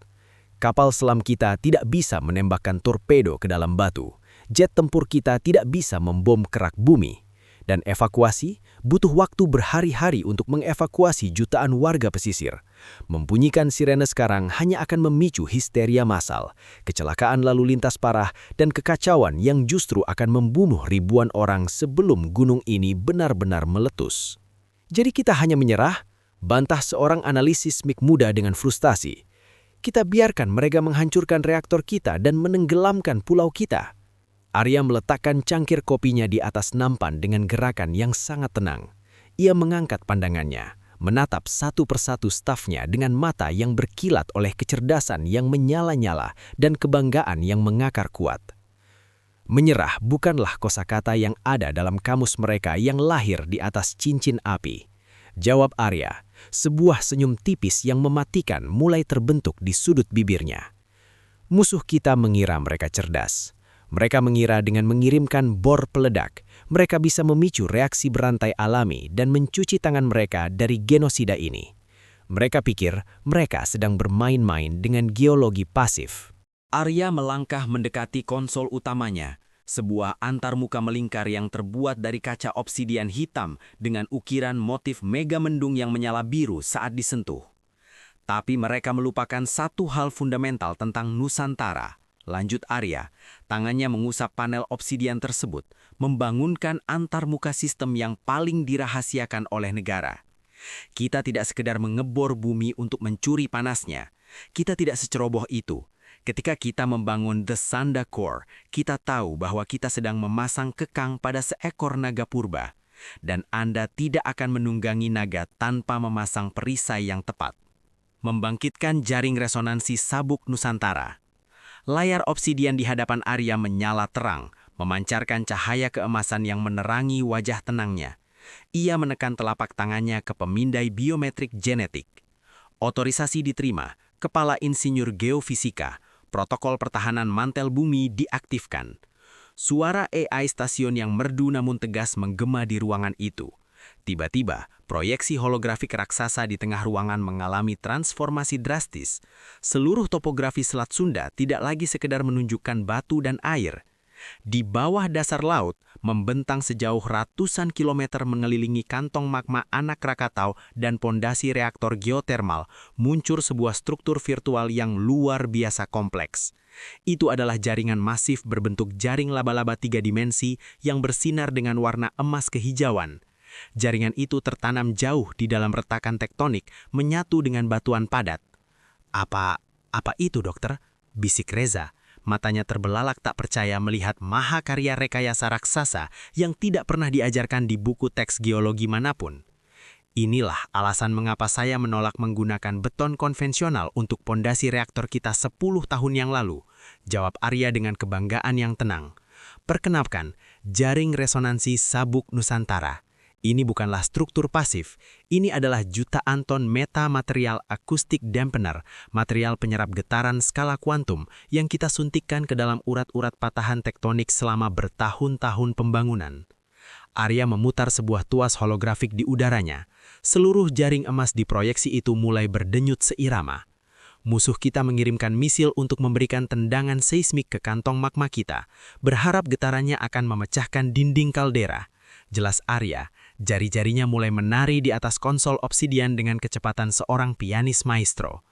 Kapal selam kita tidak bisa menembakkan torpedo ke dalam batu. Jet tempur kita tidak bisa membom kerak bumi. Dan evakuasi butuh waktu berhari-hari untuk mengevakuasi jutaan warga pesisir. Membunyikan sirene sekarang hanya akan memicu histeria massal, kecelakaan lalu lintas parah, dan kekacauan yang justru akan membunuh ribuan orang sebelum gunung ini benar-benar meletus. Jadi kita hanya menyerah? Bantah seorang analis sismik muda dengan frustasi. Kita biarkan mereka menghancurkan reaktor kita dan menenggelamkan pulau kita. Arya meletakkan cangkir kopinya di atas nampan dengan gerakan yang sangat tenang. Ia mengangkat pandangannya, menatap satu persatu stafnya dengan mata yang berkilat oleh kecerdasan yang menyala-nyala dan kebanggaan yang mengakar kuat. Menyerah bukanlah kosakata yang ada dalam kamus mereka yang lahir di atas cincin api. Jawab Arya, sebuah senyum tipis yang mematikan mulai terbentuk di sudut bibirnya. Musuh kita mengira mereka cerdas. Mereka mengira dengan mengirimkan bor peledak, mereka bisa memicu reaksi berantai alami dan mencuci tangan mereka dari genosida ini. Mereka pikir mereka sedang bermain-main dengan geologi pasif. Arya melangkah mendekati konsol utamanya, sebuah antarmuka melingkar yang terbuat dari kaca obsidian hitam dengan ukiran motif mega mendung yang menyala biru saat disentuh. Tapi mereka melupakan satu hal fundamental tentang Nusantara. Lanjut Arya, tangannya mengusap panel obsidian tersebut, membangunkan antarmuka sistem yang paling dirahasiakan oleh negara. Kita tidak sekedar mengebor bumi untuk mencuri panasnya. Kita tidak seceroboh itu. Ketika kita membangun The Sanda Core, kita tahu bahwa kita sedang memasang kekang pada seekor naga purba. Dan Anda tidak akan menunggangi naga tanpa memasang perisai yang tepat. Membangkitkan jaring resonansi sabuk Nusantara. Layar obsidian di hadapan Arya menyala terang, memancarkan cahaya keemasan yang menerangi wajah tenangnya. Ia menekan telapak tangannya ke pemindai biometrik genetik. Otorisasi diterima, Kepala Insinyur Geofisika, protokol pertahanan mantel bumi diaktifkan. Suara AI stasiun yang merdu namun tegas menggema di ruangan itu. Tiba-tiba, proyeksi holografik raksasa di tengah ruangan mengalami transformasi drastis. Seluruh topografi Selat Sunda tidak lagi sekedar menunjukkan batu dan air. Di bawah dasar laut, membentang sejauh ratusan kilometer mengelilingi kantong magma anak Krakatau dan pondasi reaktor geotermal, muncul sebuah struktur virtual yang luar biasa kompleks. Itu adalah jaringan masif berbentuk jaring laba-laba 3 dimensi yang bersinar dengan warna emas kehijauan. Jaringan itu tertanam jauh di dalam retakan tektonik, menyatu dengan batuan padat. Apa itu, dokter? Bisik Reza. Matanya terbelalak tak percaya melihat mahakarya rekayasa raksasa yang tidak pernah diajarkan di buku teks geologi manapun. Inilah alasan mengapa saya menolak menggunakan beton konvensional untuk pondasi reaktor kita 10 tahun yang lalu, jawab Arya dengan kebanggaan yang tenang. Perkenalkan, jaring resonansi sabuk Nusantara. Ini bukanlah struktur pasif, ini adalah jutaan ton metamaterial akustik dampener, material penyerap getaran skala kuantum yang kita suntikkan ke dalam urat-urat patahan tektonik selama bertahun-tahun pembangunan. Arya memutar sebuah tuas holografik di udaranya. Seluruh jaring emas di proyeksi itu mulai berdenyut seirama. Musuh kita mengirimkan misil untuk memberikan tendangan seismik ke kantong magma kita, berharap getarannya akan memecahkan dinding kaldera. Jelas Arya, jari-jarinya mulai menari di atas konsol obsidian dengan kecepatan seorang pianis maestro.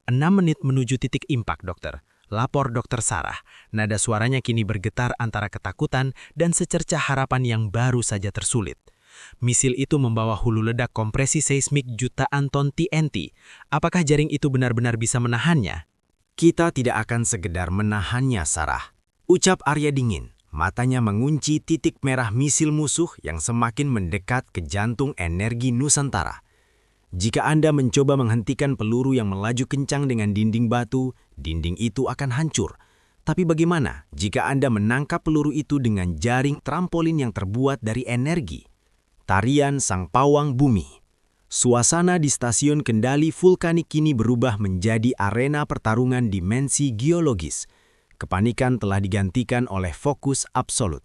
6 menit menuju titik impak, dokter. Lapor Dokter Sarah. Nada suaranya kini bergetar antara ketakutan dan secercah harapan yang baru saja tersulit. Misil itu membawa hulu ledak kompresi seismik jutaan ton TNT. Apakah jaring itu benar-benar bisa menahannya? Kita tidak akan sekedar menahannya, Sarah. Ucap Arya dingin. Matanya mengunci titik merah misil musuh yang semakin mendekat ke jantung energi Nusantara. Jika Anda mencoba menghentikan peluru yang melaju kencang dengan dinding batu, dinding itu akan hancur. Tapi bagaimana jika Anda menangkap peluru itu dengan jaring trampolin yang terbuat dari energi? Tarian Sang Pawang Bumi. Suasana di stasiun kendali vulkanik kini berubah menjadi arena pertarungan dimensi geologis. Kepanikan telah digantikan oleh fokus absolut.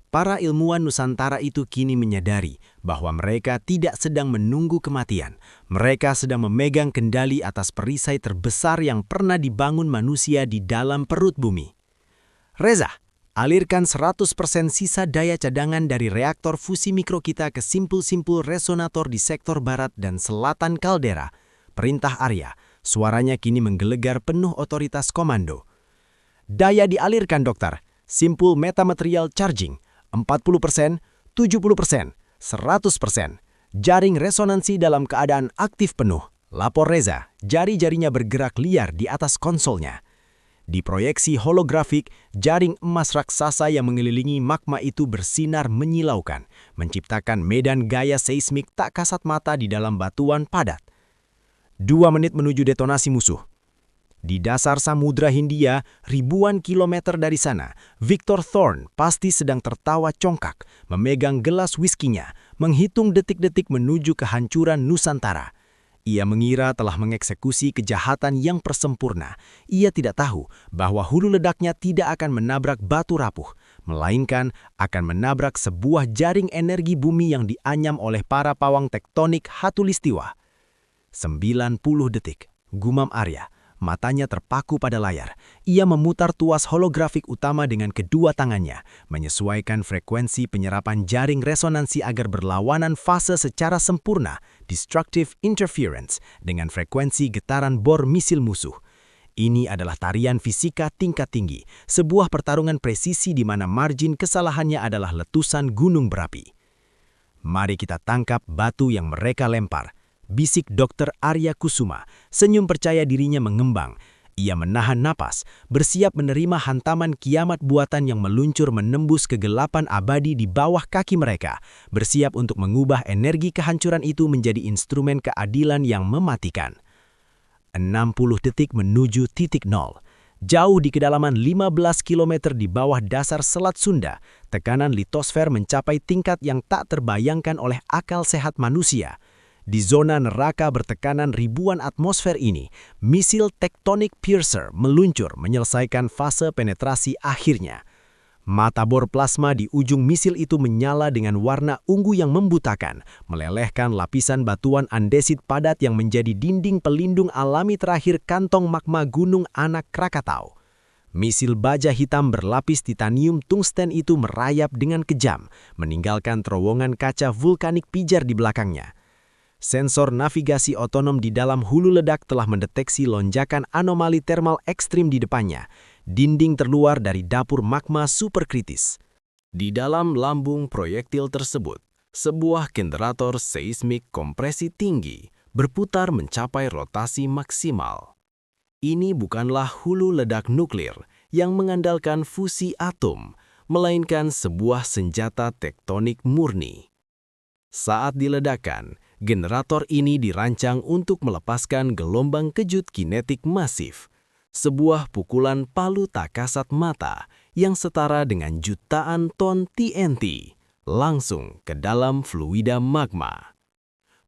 Para ilmuwan Nusantara itu kini menyadari bahwa mereka tidak sedang menunggu kematian. Mereka sedang memegang kendali atas perisai terbesar yang pernah dibangun manusia di dalam perut bumi. Reza, alirkan 100% sisa daya cadangan dari reaktor fusi mikro kita ke simpul-simpul resonator di sektor barat dan selatan kaldera. Perintah Arya, suaranya kini menggelegar penuh otoritas komando. Daya dialirkan, dokter. Simpul metamaterial charging. 40%, 70%, 100%. Jaring resonansi dalam keadaan aktif penuh. Lapor Reza, jari-jarinya bergerak liar di atas konsolnya. Di proyeksi holografik, jaring emas raksasa yang mengelilingi magma itu bersinar menyilaukan, menciptakan medan gaya seismik tak kasat mata di dalam batuan padat. 2 menit menuju detonasi musuh. Di dasar Samudra Hindia, ribuan kilometer dari sana, Victor Thorne pasti sedang tertawa congkak, memegang gelas whiskinya, menghitung detik-detik menuju kehancuran Nusantara. Ia mengira telah mengeksekusi kejahatan yang persempurna. Ia tidak tahu bahwa hulu ledaknya tidak akan menabrak batu rapuh, melainkan akan menabrak sebuah jaring energi bumi yang dianyam oleh para pawang tektonik khatulistiwa. 90 detik, gumam Arya. Matanya terpaku pada layar. Ia memutar tuas holografik utama dengan kedua tangannya, menyesuaikan frekuensi penyerapan jaring resonansi agar berlawanan fase secara sempurna, destructive interference, dengan frekuensi getaran bor misil musuh. Ini adalah tarian fisika tingkat tinggi, sebuah pertarungan presisi di mana margin kesalahannya adalah letusan gunung berapi. Mari kita tangkap batu yang mereka lempar. Bisik Dr. Arya Kusuma, senyum percaya dirinya mengembang. Ia menahan napas, bersiap menerima hantaman kiamat buatan yang meluncur menembus kegelapan abadi di bawah kaki mereka, bersiap untuk mengubah energi kehancuran itu menjadi instrumen keadilan yang mematikan. 60 detik menuju titik nol. Jauh di kedalaman 15 km di bawah dasar Selat Sunda, tekanan litosfer mencapai tingkat yang tak terbayangkan oleh akal sehat manusia. Di zona neraka bertekanan ribuan atmosfer ini, misil Tectonic Piercer meluncur menyelesaikan fase penetrasi akhirnya. Mata bor plasma di ujung misil itu menyala dengan warna ungu yang membutakan, melelehkan lapisan batuan andesit padat yang menjadi dinding pelindung alami terakhir kantong magma Gunung Anak Krakatau. Misil baja hitam berlapis titanium tungsten itu merayap dengan kejam, meninggalkan terowongan kaca vulkanik pijar di belakangnya. Sensor navigasi otonom di dalam hulu ledak telah mendeteksi lonjakan anomali termal ekstrim di depannya, dinding terluar dari dapur magma superkritis. Di dalam lambung proyektil tersebut, sebuah generator seismik kompresi tinggi berputar mencapai rotasi maksimal. Ini bukanlah hulu ledak nuklir yang mengandalkan fusi atom, melainkan sebuah senjata tektonik murni. Saat diledakkan, generator ini dirancang untuk melepaskan gelombang kejut kinetik masif, sebuah pukulan palu tak kasat mata yang setara dengan jutaan ton TNT, langsung ke dalam fluida magma.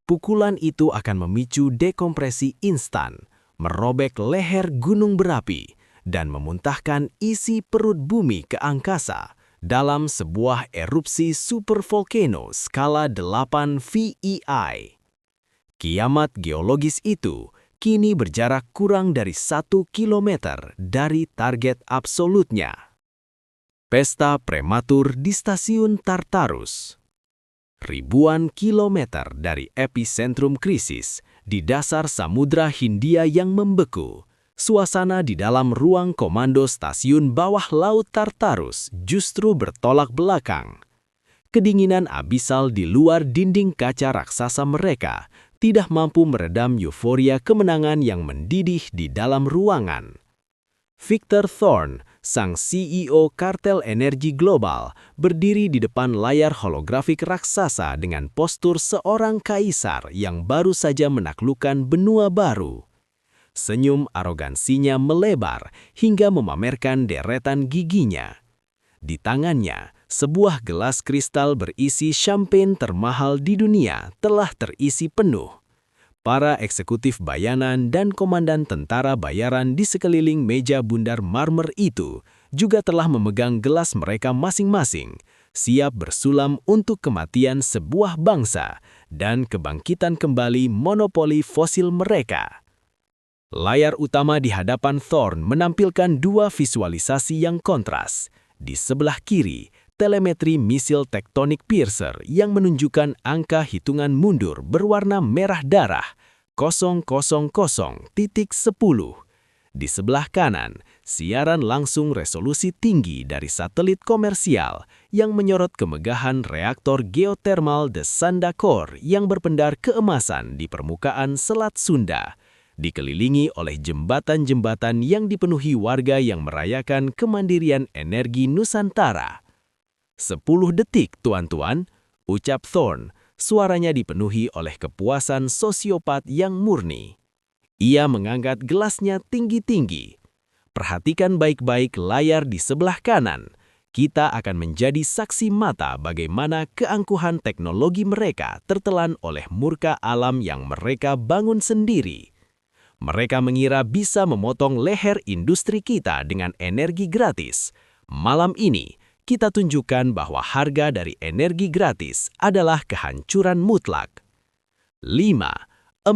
Pukulan itu akan memicu dekompresi instan, merobek leher gunung berapi, dan memuntahkan isi perut bumi ke angkasa dalam sebuah erupsi supervolcano skala 8 VEI. Kiamat geologis itu kini berjarak kurang dari 1 kilometer dari target absolutnya. Pesta prematur di stasiun Tartarus. Ribuan kilometer dari epicentrum krisis di dasar Samudra Hindia yang membeku, suasana di dalam ruang komando stasiun bawah laut Tartarus justru bertolak belakang. Kedinginan abisal di luar dinding kaca raksasa mereka tidak mampu meredam euforia kemenangan yang mendidih di dalam ruangan. Victor Thorne, sang CEO Kartel Energi Global, berdiri di depan layar holografik raksasa dengan postur seorang kaisar yang baru saja menaklukkan benua baru. Senyum arogansinya melebar hingga memamerkan deretan giginya. Di tangannya, sebuah gelas kristal berisi champagne termahal di dunia telah terisi penuh. Para eksekutif bayanan dan komandan tentara bayaran di sekeliling meja bundar marmer itu juga telah memegang gelas mereka masing-masing, siap bersulam untuk kematian sebuah bangsa dan kebangkitan kembali monopoli fosil mereka. Layar utama di hadapan Thorn menampilkan dua visualisasi yang kontras. Di sebelah kiri, telemetri misil Tectonic Piercer yang menunjukkan angka hitungan mundur berwarna merah darah 000.10. Di sebelah kanan, siaran langsung resolusi tinggi dari satelit komersial yang menyorot kemegahan reaktor geotermal The Sunda Core yang berpendar keemasan di permukaan Selat Sunda, dikelilingi oleh jembatan-jembatan yang dipenuhi warga yang merayakan kemandirian energi Nusantara. 10 detik, tuan-tuan, ucap Thorn, suaranya dipenuhi oleh kepuasan sosiopat yang murni. Ia mengangkat gelasnya tinggi-tinggi. Perhatikan baik-baik layar di sebelah kanan. Kita akan menjadi saksi mata bagaimana keangkuhan teknologi mereka tertelan oleh murka alam yang mereka bangun sendiri. Mereka mengira bisa memotong leher industri kita dengan energi gratis. Malam ini, kita tunjukkan bahwa harga dari energi gratis adalah kehancuran mutlak. 5, 4,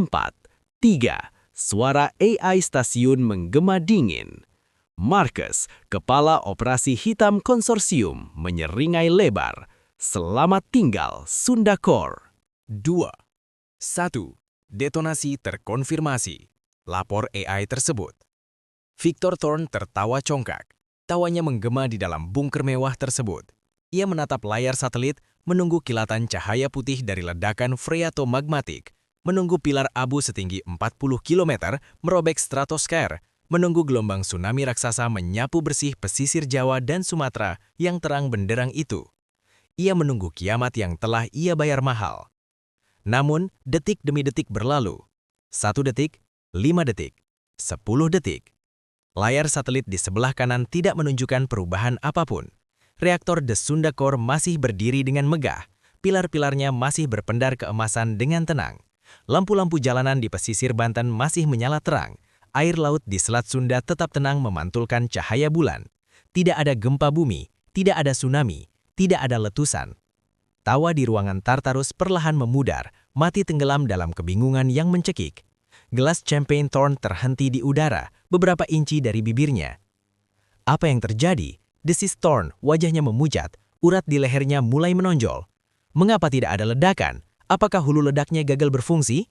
3, suara AI stasiun menggema dingin. Marcus, kepala operasi hitam konsorsium, menyeringai lebar. Selamat tinggal, Sunda Core. 2. 1. Detonasi terkonfirmasi. Lapor AI tersebut. Victor Thorn tertawa congkak. Tawanya menggema di dalam bunker mewah tersebut. Ia menatap layar satelit, menunggu kilatan cahaya putih dari ledakan freatomagmatik, menunggu pilar abu setinggi 40 km merobek stratosfer, menunggu gelombang tsunami raksasa menyapu bersih pesisir Jawa dan Sumatera yang terang benderang itu. Ia menunggu kiamat yang telah ia bayar mahal. Namun, detik demi detik berlalu. 1 detik, 5 detik, 10 detik. Layar satelit di sebelah kanan tidak menunjukkan perubahan apapun. Reaktor The Sunda Core masih berdiri dengan megah. Pilar-pilarnya masih berpendar keemasan dengan tenang. Lampu-lampu jalanan di pesisir Banten masih menyala terang. Air laut di Selat Sunda tetap tenang memantulkan cahaya bulan. Tidak ada gempa bumi, tidak ada tsunami, tidak ada letusan. Tawa di ruangan Tartarus perlahan memudar, mati tenggelam dalam kebingungan yang mencekik. Gelas champagne Thorn terhenti di udara, beberapa inci dari bibirnya. Apa yang terjadi? Desis Thorn, wajahnya memujat, urat di lehernya mulai menonjol. Mengapa tidak ada ledakan? Apakah hulu ledaknya gagal berfungsi?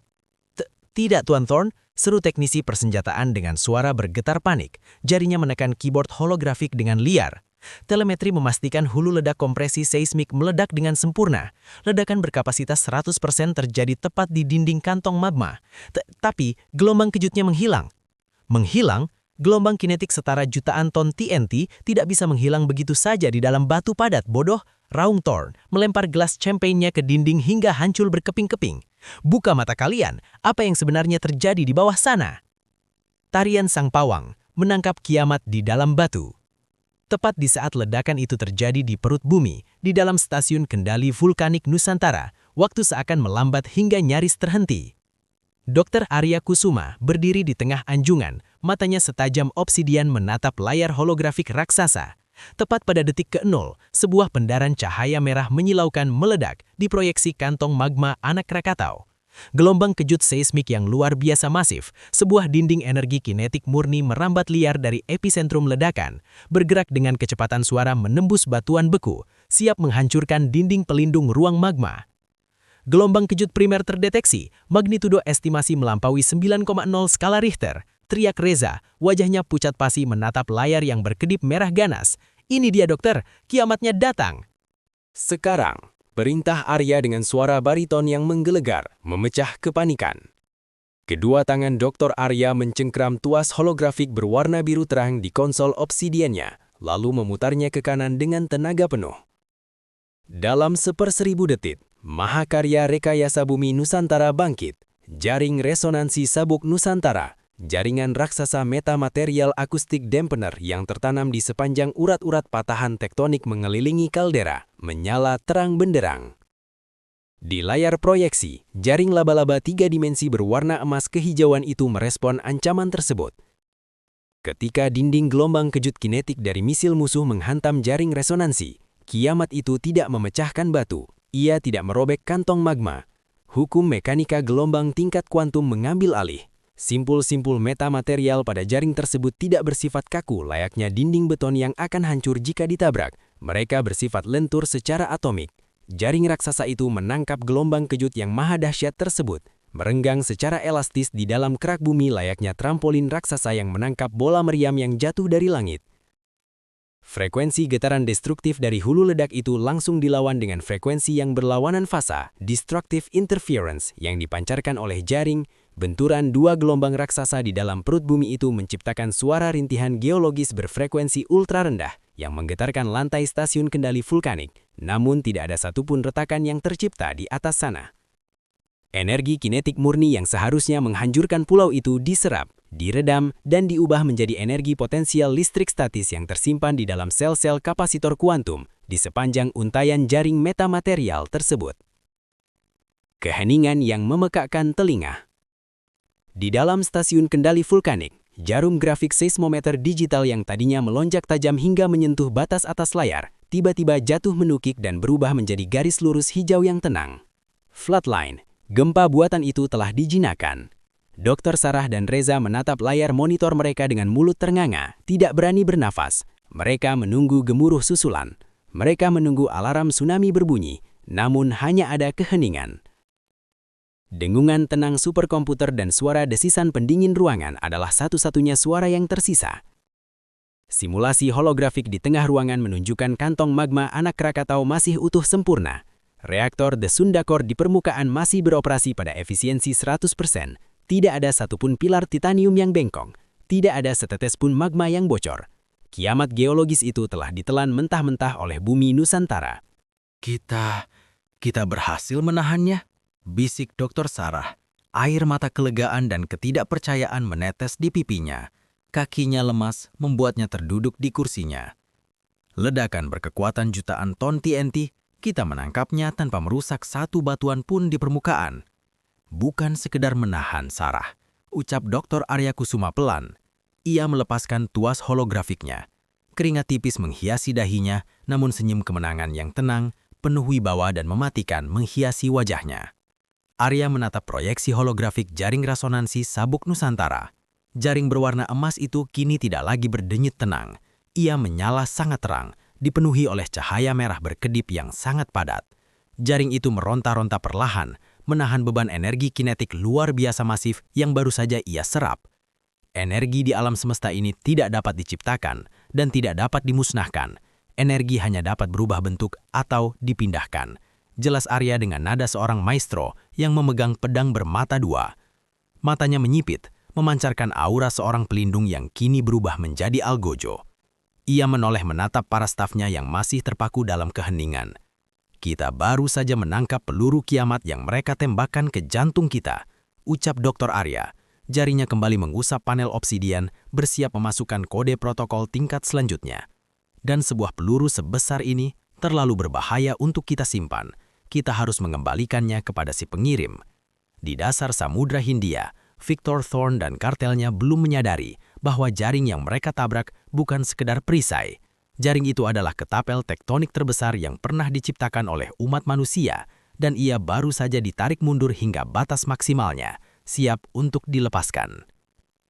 Tidak, Tuan Thorn, seru teknisi persenjataan dengan suara bergetar panik. Jarinya menekan keyboard holografik dengan liar. Telemetri memastikan hulu ledak kompresi seismik meledak dengan sempurna. Ledakan berkapasitas 100% terjadi tepat di dinding kantong magma. Tapi gelombang kejutnya menghilang. Menghilang? Gelombang kinetik setara jutaan ton TNT tidak bisa menghilang begitu saja di dalam batu padat, bodoh. Raung Thorn melempar gelas champagne-nya ke dinding hingga hancur berkeping-keping. Buka mata kalian, apa yang sebenarnya terjadi di bawah sana? Tarian sang pawang menangkap kiamat di dalam batu. Tepat di saat ledakan itu terjadi di perut bumi, di dalam stasiun kendali vulkanik Nusantara, waktu seakan melambat hingga nyaris terhenti. Dr. Arya Kusuma berdiri di tengah anjungan, matanya setajam obsidian menatap layar holografik raksasa. Tepat pada detik ke-0, sebuah pendaran cahaya merah menyilaukan meledak di proyeksi kantong magma anak Krakatau. Gelombang kejut seismik yang luar biasa masif, sebuah dinding energi kinetik murni merambat liar dari epicentrum ledakan, bergerak dengan kecepatan suara menembus batuan beku, siap menghancurkan dinding pelindung ruang magma. Gelombang kejut primer terdeteksi, magnitudo estimasi melampaui 9,0 skala Richter. Teriak Reza, wajahnya pucat pasi menatap layar yang berkedip merah ganas. Ini dia dokter, kiamatnya datang. Sekarang, perintah Arya dengan suara bariton yang menggelegar, memecah kepanikan. Kedua tangan Dr. Arya mencengkram tuas holografik berwarna biru terang di konsol obsidiannya, lalu memutarnya ke kanan dengan tenaga penuh. Dalam 1/1000 detik, Mahakarya Rekayasa Bumi Nusantara bangkit. Jaring resonansi sabuk Nusantara, jaringan raksasa metamaterial akustik dampener yang tertanam di sepanjang urat-urat patahan tektonik mengelilingi kaldera, menyala terang benderang. Di layar proyeksi, jaring laba-laba 3 dimensi berwarna emas kehijauan itu merespon ancaman tersebut. Ketika dinding gelombang kejut kinetik dari misil musuh menghantam jaring resonansi, Kiamat itu tidak memecahkan batu, ia tidak merobek kantong magma. Hukum mekanika gelombang tingkat kuantum mengambil alih. Simpul-simpul metamaterial pada jaring tersebut tidak bersifat kaku layaknya dinding beton yang akan hancur jika ditabrak. Mereka bersifat lentur secara atomik. Jaring raksasa itu menangkap gelombang kejut yang maha dahsyat tersebut, merenggang secara elastis di dalam kerak bumi layaknya trampolin raksasa yang menangkap bola meriam yang jatuh dari langit. Frekuensi getaran destruktif dari hulu ledak itu langsung dilawan dengan frekuensi yang berlawanan fasa, destructive interference, yang dipancarkan oleh jaring. Benturan dua gelombang raksasa di dalam perut bumi itu menciptakan suara rintihan geologis berfrekuensi ultra rendah yang menggetarkan lantai stasiun kendali vulkanik, namun tidak ada satupun retakan yang tercipta di atas sana. Energi kinetik murni yang seharusnya menghancurkan pulau itu diserap, diredam, dan diubah menjadi energi potensial listrik statis yang tersimpan di dalam sel-sel kapasitor kuantum di sepanjang untayan jaring metamaterial tersebut. Keheningan yang memekakkan telinga. Di dalam stasiun kendali vulkanik, jarum grafik seismometer digital yang tadinya melonjak tajam hingga menyentuh batas atas layar, tiba-tiba jatuh menukik dan berubah menjadi garis lurus hijau yang tenang. Flatline, gempa buatan itu telah dijinakkan. Dr. Sarah dan Reza menatap layar monitor mereka dengan mulut ternganga, tidak berani bernafas. Mereka menunggu gemuruh susulan. Mereka menunggu alarm tsunami berbunyi, namun hanya ada keheningan. Dengungan tenang superkomputer dan suara desisan pendingin ruangan adalah satu-satunya suara yang tersisa. Simulasi holografik di tengah ruangan menunjukkan kantong magma anak Krakatau masih utuh sempurna. Reaktor The Sunda Core di permukaan masih beroperasi pada efisiensi 100%. Tidak ada satupun pilar titanium yang bengkok. Tidak ada setetes pun magma yang bocor. Kiamat geologis itu telah ditelan mentah-mentah oleh bumi Nusantara. Kita berhasil menahannya, bisik Dr. Sarah. Air mata kelegaan dan ketidakpercayaan menetes di pipinya. Kakinya lemas membuatnya terduduk di kursinya. Ledakan berkekuatan jutaan ton TNT, kita menangkapnya tanpa merusak satu batuan pun di permukaan. Bukan sekedar menahan, Sarah, ucap Dr. Arya Kusuma pelan. Ia melepaskan tuas holografiknya. Keringat tipis menghiasi dahinya, namun senyum kemenangan yang tenang, penuh wibawa dan mematikan menghiasi wajahnya. Arya menatap proyeksi holografik jaring resonansi Sabuk Nusantara. Jaring berwarna emas itu kini tidak lagi berdenyut tenang. Ia menyala sangat terang, dipenuhi oleh cahaya merah berkedip yang sangat padat. Jaring itu meronta-ronta perlahan, menahan beban energi kinetik luar biasa masif yang baru saja ia serap. Energi di alam semesta ini tidak dapat diciptakan dan tidak dapat dimusnahkan. Energi hanya dapat berubah bentuk atau dipindahkan. Jelas Arya dengan nada seorang maestro yang memegang pedang bermata dua. Matanya menyipit, memancarkan aura seorang pelindung yang kini berubah menjadi algojo. Ia menoleh menatap para stafnya yang masih terpaku dalam keheningan. Kita baru saja menangkap peluru kiamat yang mereka tembakkan ke jantung kita, ucap Dr. Arya. Jarinya kembali mengusap panel obsidian, bersiap memasukkan kode protokol tingkat selanjutnya. Dan sebuah peluru sebesar ini terlalu berbahaya untuk kita simpan. Kita harus mengembalikannya kepada si pengirim. Di dasar Samudra Hindia, Victor Thorne dan kartelnya belum menyadari bahwa jaring yang mereka tabrak bukan sekedar perisai. Jaring itu adalah ketapel tektonik terbesar yang pernah diciptakan oleh umat manusia, dan ia baru saja ditarik mundur hingga batas maksimalnya, siap untuk dilepaskan.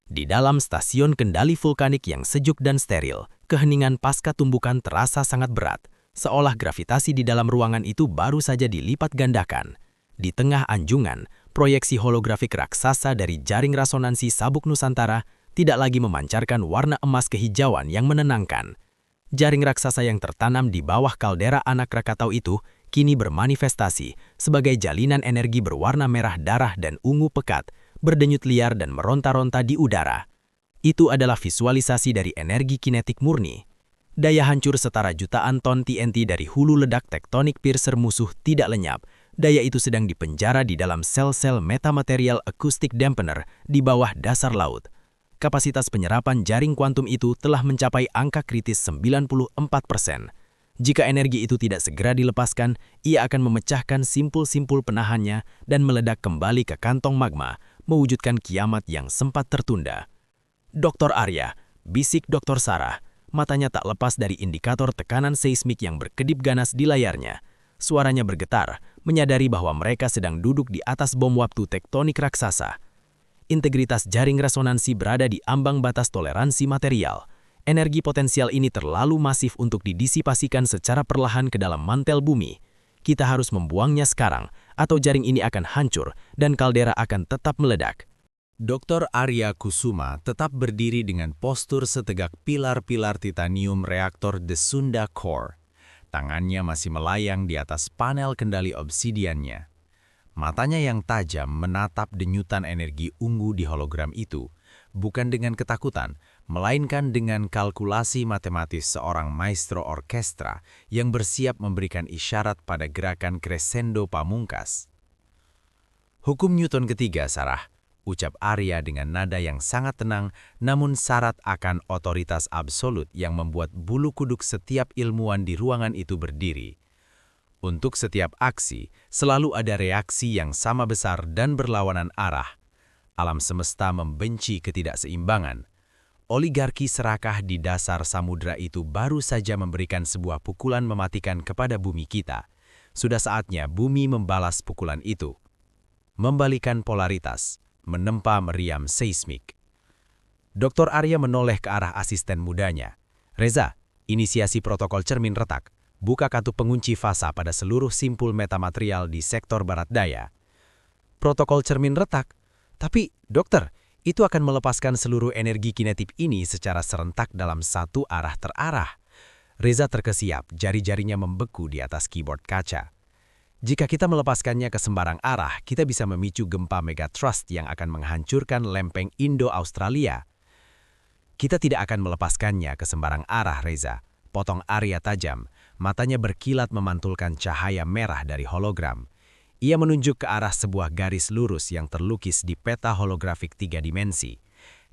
Di dalam stasiun kendali vulkanik yang sejuk dan steril, keheningan pasca tumbukan terasa sangat berat, seolah gravitasi di dalam ruangan itu baru saja dilipat gandakan. Di tengah anjungan, proyeksi holografik raksasa dari jaring resonansi Sabuk Nusantara tidak lagi memancarkan warna emas kehijauan yang menenangkan. Jaring raksasa yang tertanam di bawah kaldera anak Krakatau itu kini bermanifestasi sebagai jalinan energi berwarna merah darah dan ungu pekat, berdenyut liar dan meronta-ronta di udara. Itu adalah visualisasi dari energi kinetik murni. Daya hancur setara jutaan ton TNT dari hulu ledak tektonik piercer musuh tidak lenyap. Daya itu sedang dipenjara di dalam sel-sel metamaterial acoustic dampener di bawah dasar laut. Kapasitas penyerapan jaring kuantum itu telah mencapai angka kritis 94%. Jika energi itu tidak segera dilepaskan, ia akan memecahkan simpul-simpul penahannya dan meledak kembali ke kantong magma, mewujudkan kiamat yang sempat tertunda. Dr. Arya, bisik Dr. Sarah, Matanya tak lepas dari indikator tekanan seismik yang berkedip ganas di layarnya. Suaranya bergetar, menyadari bahwa mereka sedang duduk di atas bom waktu tektonik raksasa. Integritas jaring resonansi berada di ambang batas toleransi material. Energi potensial ini terlalu masif untuk didisipasikan secara perlahan ke dalam mantel bumi. Kita harus membuangnya sekarang, atau jaring ini akan hancur dan kaldera akan tetap meledak. Dr. Arya Kusuma tetap berdiri dengan postur setegak pilar-pilar titanium reaktor The Sunda Core. Tangannya masih melayang di atas panel kendali obsidiannya. Matanya yang tajam menatap denyutan energi ungu di hologram itu, bukan dengan ketakutan, melainkan dengan kalkulasi matematis seorang maestro orkestra yang bersiap memberikan isyarat pada gerakan crescendo pamungkas. Hukum Newton ketiga, Sarah, ucap Arya dengan nada yang sangat tenang namun syarat akan otoritas absolut yang membuat bulu kuduk setiap ilmuwan di ruangan itu berdiri. Untuk setiap aksi, selalu ada reaksi yang sama besar dan berlawanan arah. Alam semesta membenci ketidakseimbangan. Oligarki serakah di dasar samudra itu baru saja memberikan sebuah pukulan mematikan kepada bumi kita. Sudah saatnya bumi membalas pukulan itu. Membalikan polaritas, menempa meriam seismik. Dr. Arya menoleh ke arah asisten mudanya. Reza, inisiasi protokol cermin retak. Buka kartu pengunci fasa pada seluruh simpul metamaterial di sektor barat daya. Protokol cermin retak? Tapi, dokter, itu akan melepaskan seluruh energi kinetik ini secara serentak dalam satu arah terarah. Reza terkesiap, jari-jarinya membeku di atas keyboard kaca. Jika kita melepaskannya ke sembarang arah, kita bisa memicu gempa megatrust yang akan menghancurkan lempeng Indo-Australia. Kita tidak akan melepaskannya ke sembarang arah, Reza. Potong Arya tajam, matanya berkilat memantulkan cahaya merah dari hologram. Ia menunjuk ke arah sebuah garis lurus yang terlukis di peta holografik 3 dimensi.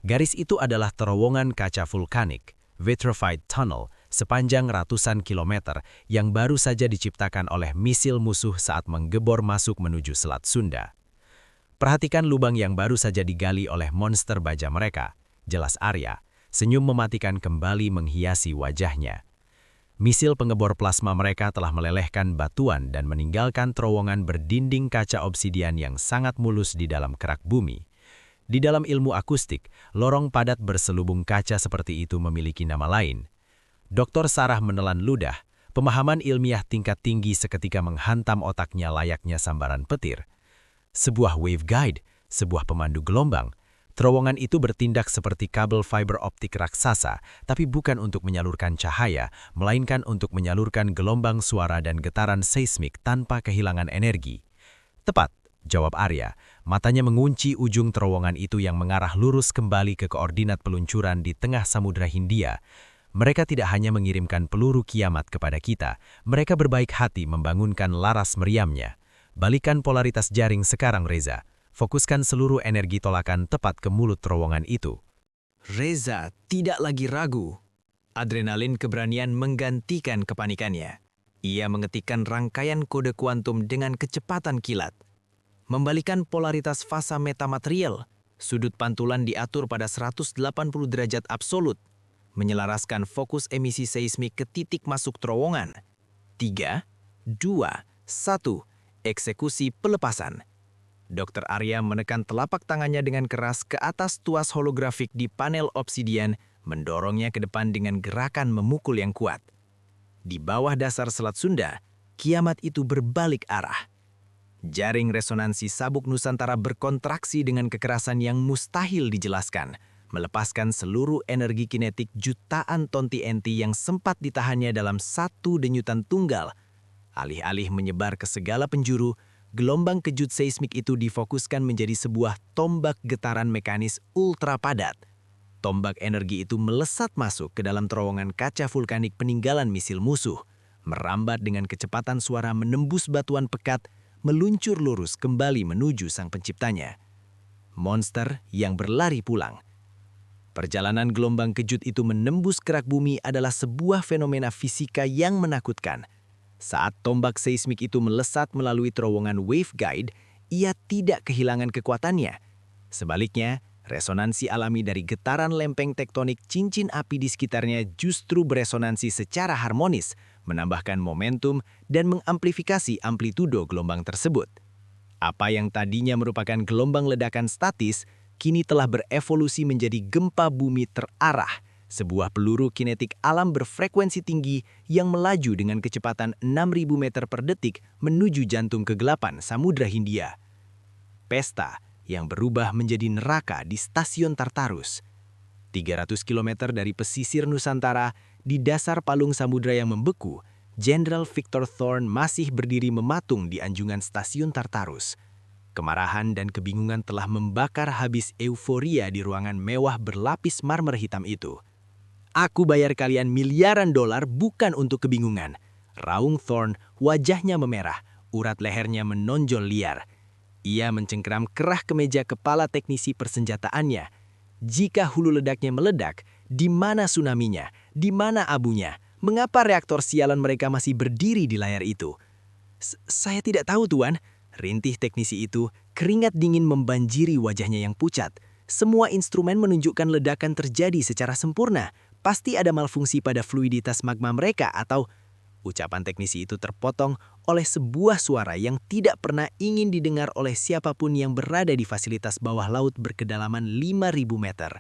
Garis itu adalah terowongan kaca vulkanik, vitrified tunnel, sepanjang ratusan kilometer yang baru saja diciptakan oleh misil musuh saat menggebor masuk menuju Selat Sunda. Perhatikan lubang yang baru saja digali oleh monster baja mereka, jelas Arya, senyum mematikan kembali menghiasi wajahnya. Misil pengebor plasma mereka telah melelehkan batuan dan meninggalkan terowongan berdinding kaca obsidian yang sangat mulus di dalam kerak bumi. Di dalam ilmu akustik, lorong padat berselubung kaca seperti itu memiliki nama lain. Dr. Sarah menelan ludah, pemahaman ilmiah tingkat tinggi seketika menghantam otaknya layaknya sambaran petir. Sebuah waveguide, sebuah pemandu gelombang. Terowongan itu bertindak seperti kabel fiber optik raksasa, tapi bukan untuk menyalurkan cahaya, melainkan untuk menyalurkan gelombang suara dan getaran seismik tanpa kehilangan energi. Tepat, jawab Arya. Matanya mengunci ujung terowongan itu yang mengarah lurus kembali ke koordinat peluncuran di tengah Samudra Hindia. Mereka tidak hanya mengirimkan peluru kiamat kepada kita, mereka berbaik hati membangunkan laras meriamnya. Balikan polaritas jaring sekarang, Reza. Fokuskan seluruh energi tolakan tepat ke mulut terowongan itu. Reza tidak lagi ragu. Adrenalin keberanian menggantikan kepanikannya. Ia mengetikkan rangkaian kode kuantum dengan kecepatan kilat. Membalikan polaritas fasa metamaterial, sudut pantulan diatur pada 180 derajat absolut, menyelaraskan fokus emisi seismik ke titik masuk terowongan. 3, 2, 1, eksekusi pelepasan. Dr. Arya menekan telapak tangannya dengan keras ke atas tuas holografik di panel obsidian, mendorongnya ke depan dengan gerakan memukul yang kuat. Di bawah dasar Selat Sunda, kiamat itu berbalik arah. Jaring resonansi sabuk Nusantara berkontraksi dengan kekerasan yang mustahil dijelaskan, melepaskan seluruh energi kinetik jutaan ton TNT yang sempat ditahannya dalam satu denyutan tunggal. Alih-alih menyebar ke segala penjuru, gelombang kejut seismik itu difokuskan menjadi sebuah tombak getaran mekanis ultra padat. Tombak energi itu melesat masuk ke dalam terowongan kaca vulkanik peninggalan misil musuh, merambat dengan kecepatan suara menembus batuan pekat, meluncur lurus kembali menuju sang penciptanya. Monster yang berlari pulang. Perjalanan gelombang kejut itu menembus kerak bumi adalah sebuah fenomena fisika yang menakutkan. Saat tombak seismik itu melesat melalui terowongan waveguide, ia tidak kehilangan kekuatannya. Sebaliknya, Resonansi alami dari getaran lempeng tektonik cincin api di sekitarnya justru beresonansi secara harmonis, menambahkan momentum dan mengamplifikasi amplitudo gelombang tersebut. Apa yang tadinya merupakan gelombang ledakan statis, kini telah berevolusi menjadi gempa bumi terarah, sebuah peluru kinetik alam berfrekuensi tinggi yang melaju dengan kecepatan 6.000 meter per detik menuju jantung kegelapan Samudra Hindia. Pesta yang berubah menjadi neraka di stasiun Tartarus. 300 km dari pesisir Nusantara, di dasar palung samudra yang membeku, Jenderal Victor Thorn masih berdiri mematung di anjungan stasiun Tartarus. Kemarahan dan kebingungan telah membakar habis euforia di ruangan mewah berlapis marmer hitam itu. "Aku bayar kalian miliaran dolar bukan untuk kebingungan," raung Thorn, wajahnya memerah, urat lehernya menonjol liar. Ia mencengkeram kerah kemeja kepala teknisi persenjataannya. Jika hulu ledaknya meledak, di mana tsunami-nya? Di mana abunya? Mengapa reaktor sialan mereka masih berdiri di layar itu? Saya tidak tahu, Tuan. Rintih teknisi itu, keringat dingin membanjiri wajahnya yang pucat. Semua instrumen menunjukkan ledakan terjadi secara sempurna. Pasti ada malfungsi pada fluiditas magma mereka atau... Ucapan teknisi itu terpotong oleh sebuah suara yang tidak pernah ingin didengar oleh siapapun yang berada di fasilitas bawah laut berkedalaman 5.000 meter.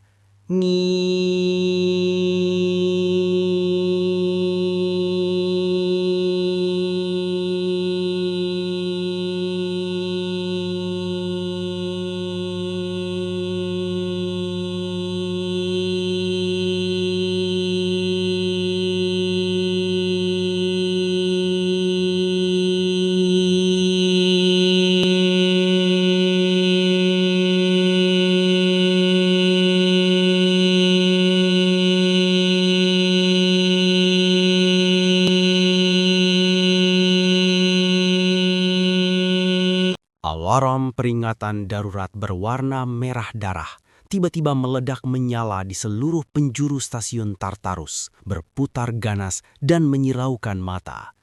Alarm peringatan darurat berwarna merah darah tiba-tiba meledak menyala di seluruh penjuru stasiun Tartarus, berputar ganas dan menyilaukan mata.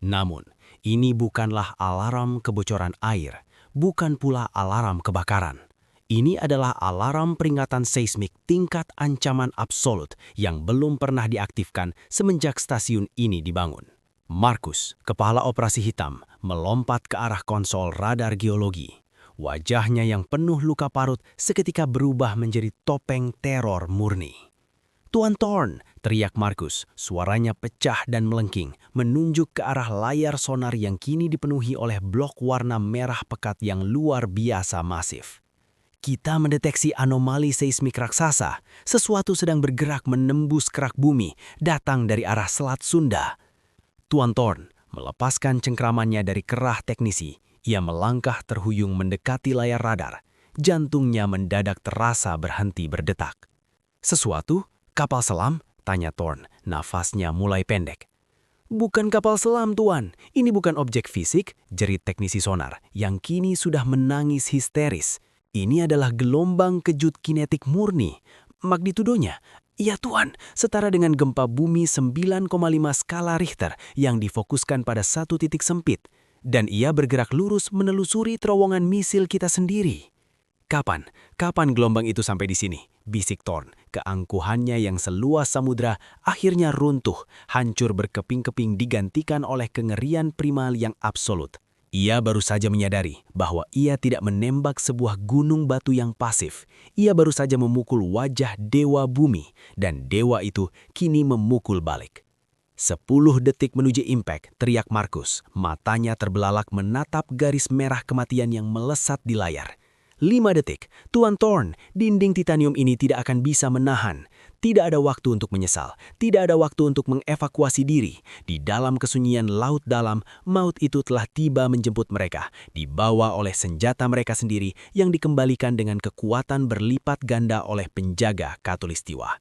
Namun, ini bukanlah alarm kebocoran air, bukan pula alarm kebakaran. Ini adalah alarm peringatan seismik tingkat ancaman absolut yang belum pernah diaktifkan semenjak stasiun ini dibangun. Markus, kepala operasi hitam, melompat ke arah konsol radar geologi. Wajahnya yang penuh luka parut seketika berubah menjadi topeng teror murni. "Tuan Thorn!" teriak Markus, suaranya pecah dan melengking, menunjuk ke arah layar sonar yang kini dipenuhi oleh blok warna merah pekat yang luar biasa masif. "Kita mendeteksi anomali seismik raksasa. Sesuatu sedang bergerak menembus kerak bumi, datang dari arah Selat Sunda." Tuan Thorn melepaskan cengkramannya dari kerah teknisi. Ia melangkah terhuyung mendekati layar radar. Jantungnya mendadak terasa berhenti berdetak. "Sesuatu? Kapal selam?" tanya Thorn. Nafasnya mulai pendek. "Bukan kapal selam, Tuan. Ini bukan objek fisik," jerit teknisi sonar, yang kini sudah menangis histeris. "Ini adalah gelombang kejut kinetik murni. Magnitudonya, ya Tuan, setara dengan gempa bumi 9,5 skala Richter yang difokuskan pada satu titik sempit. Dan ia bergerak lurus menelusuri terowongan misil kita sendiri." Kapan gelombang itu sampai di sini?" bisik Thorn. Keangkuhannya yang seluas samudra akhirnya runtuh, hancur berkeping-keping digantikan oleh kengerian primal yang absolut. Ia baru saja menyadari bahwa ia tidak menembak sebuah gunung batu yang pasif. Ia baru saja memukul wajah dewa bumi, dan dewa itu kini memukul balik. 10 detik menuju impact, teriak Markus. Matanya terbelalak menatap garis merah kematian yang melesat di layar. 5 detik, Tuan Thorn, dinding titanium ini tidak akan bisa menahan. Tidak ada waktu untuk menyesal, tidak ada waktu untuk mengevakuasi diri. Di dalam kesunyian laut dalam, maut itu telah tiba menjemput mereka, dibawa oleh senjata mereka sendiri yang dikembalikan dengan kekuatan berlipat ganda oleh penjaga Katulistiwa.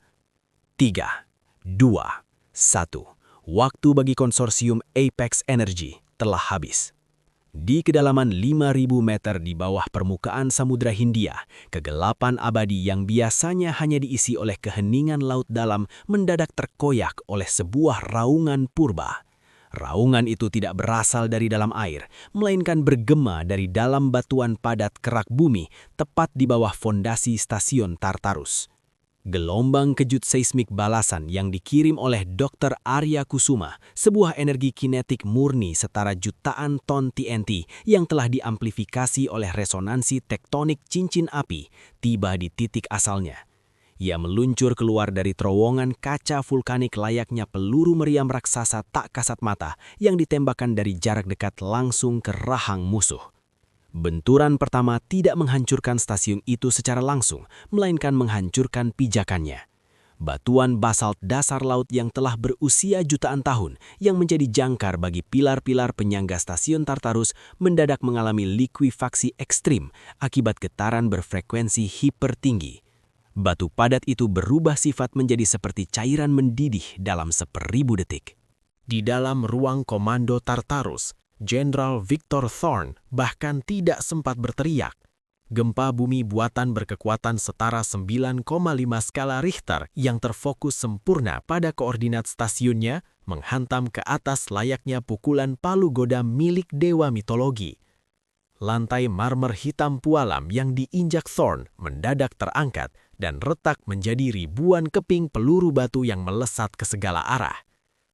3, 2, 1. Waktu bagi konsorsium Apex Energy telah habis. Di kedalaman 5.000 meter di bawah permukaan Samudra Hindia, kegelapan abadi yang biasanya hanya diisi oleh keheningan laut dalam mendadak terkoyak oleh sebuah raungan purba. Raungan itu tidak berasal dari dalam air, melainkan bergema dari dalam batuan padat kerak bumi tepat di bawah fondasi stasiun Tartarus. Gelombang kejut seismik balasan yang dikirim oleh Dr. Arya Kusuma, sebuah energi kinetik murni setara jutaan ton TNT yang telah diamplifikasi oleh resonansi tektonik cincin api, tiba di titik asalnya. Ia meluncur keluar dari terowongan kaca vulkanik layaknya peluru meriam raksasa tak kasat mata yang ditembakkan dari jarak dekat langsung ke rahang musuh. Benturan pertama tidak menghancurkan stasiun itu secara langsung, melainkan menghancurkan pijakannya. Batuan basalt dasar laut yang telah berusia jutaan tahun yang menjadi jangkar bagi pilar-pilar penyangga stasiun Tartarus mendadak mengalami likuifaksi ekstrim akibat getaran berfrekuensi hipertinggi. Batu padat itu berubah sifat menjadi seperti cairan mendidih dalam 1000 detik. Di dalam ruang komando Tartarus, Jenderal Victor Thorn bahkan tidak sempat berteriak. Gempa bumi buatan berkekuatan setara 9,5 skala Richter yang terfokus sempurna pada koordinat stasiunnya menghantam ke atas layaknya pukulan palu goda milik dewa mitologi. Lantai marmer hitam pualam yang diinjak Thorn mendadak terangkat dan retak menjadi ribuan keping peluru batu yang melesat ke segala arah.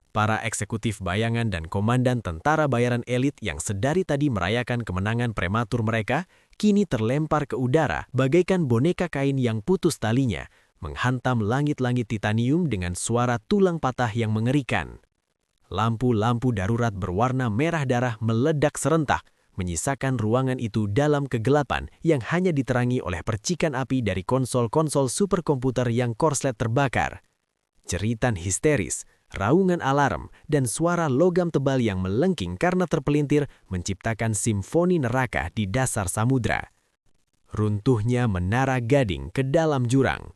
Para eksekutif bayangan dan komandan tentara bayaran elit yang sedari tadi merayakan kemenangan prematur mereka, kini terlempar ke udara bagaikan boneka kain yang putus talinya, menghantam langit-langit titanium dengan suara tulang patah yang mengerikan. Lampu-lampu darurat berwarna merah darah meledak serentak, menyisakan ruangan itu dalam kegelapan yang hanya diterangi oleh percikan api dari konsol-konsol superkomputer yang korslet terbakar. Jeritan histeris, raungan alarm, dan suara logam tebal yang melengking karena terpelintir menciptakan simfoni neraka di dasar samudra. Runtuhnya menara gading ke dalam jurang.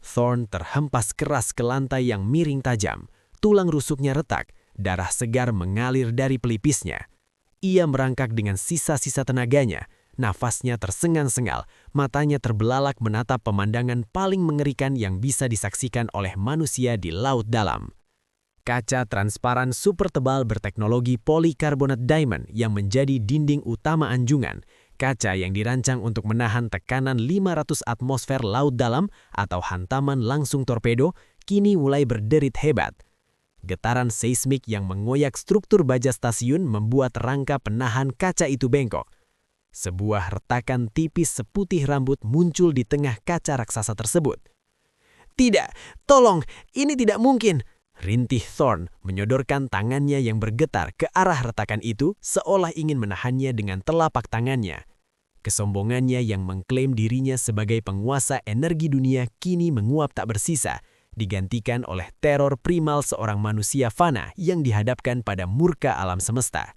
Thorn terhempas keras ke lantai yang miring tajam, tulang rusuknya retak, darah segar mengalir dari pelipisnya. Ia merangkak dengan sisa-sisa tenaganya, nafasnya tersengal-sengal, matanya terbelalak menatap pemandangan paling mengerikan yang bisa disaksikan oleh manusia di laut dalam. Kaca transparan super tebal berteknologi polikarbonat diamond yang menjadi dinding utama anjungan, kaca yang dirancang untuk menahan tekanan 500 atmosfer laut dalam atau hantaman langsung torpedo, kini mulai berderit hebat. Getaran seismik yang mengoyak struktur baja stasiun membuat rangka penahan kaca itu bengkok. Sebuah retakan tipis seputih rambut muncul di tengah kaca raksasa tersebut. "Tidak, tolong, ini tidak mungkin!" Rintih Thorn menyodorkan tangannya yang bergetar ke arah retakan itu seolah ingin menahannya dengan telapak tangannya. Kesombongannya yang mengklaim dirinya sebagai penguasa energi dunia kini menguap tak bersisa, digantikan oleh teror primal seorang manusia fana yang dihadapkan pada murka alam semesta.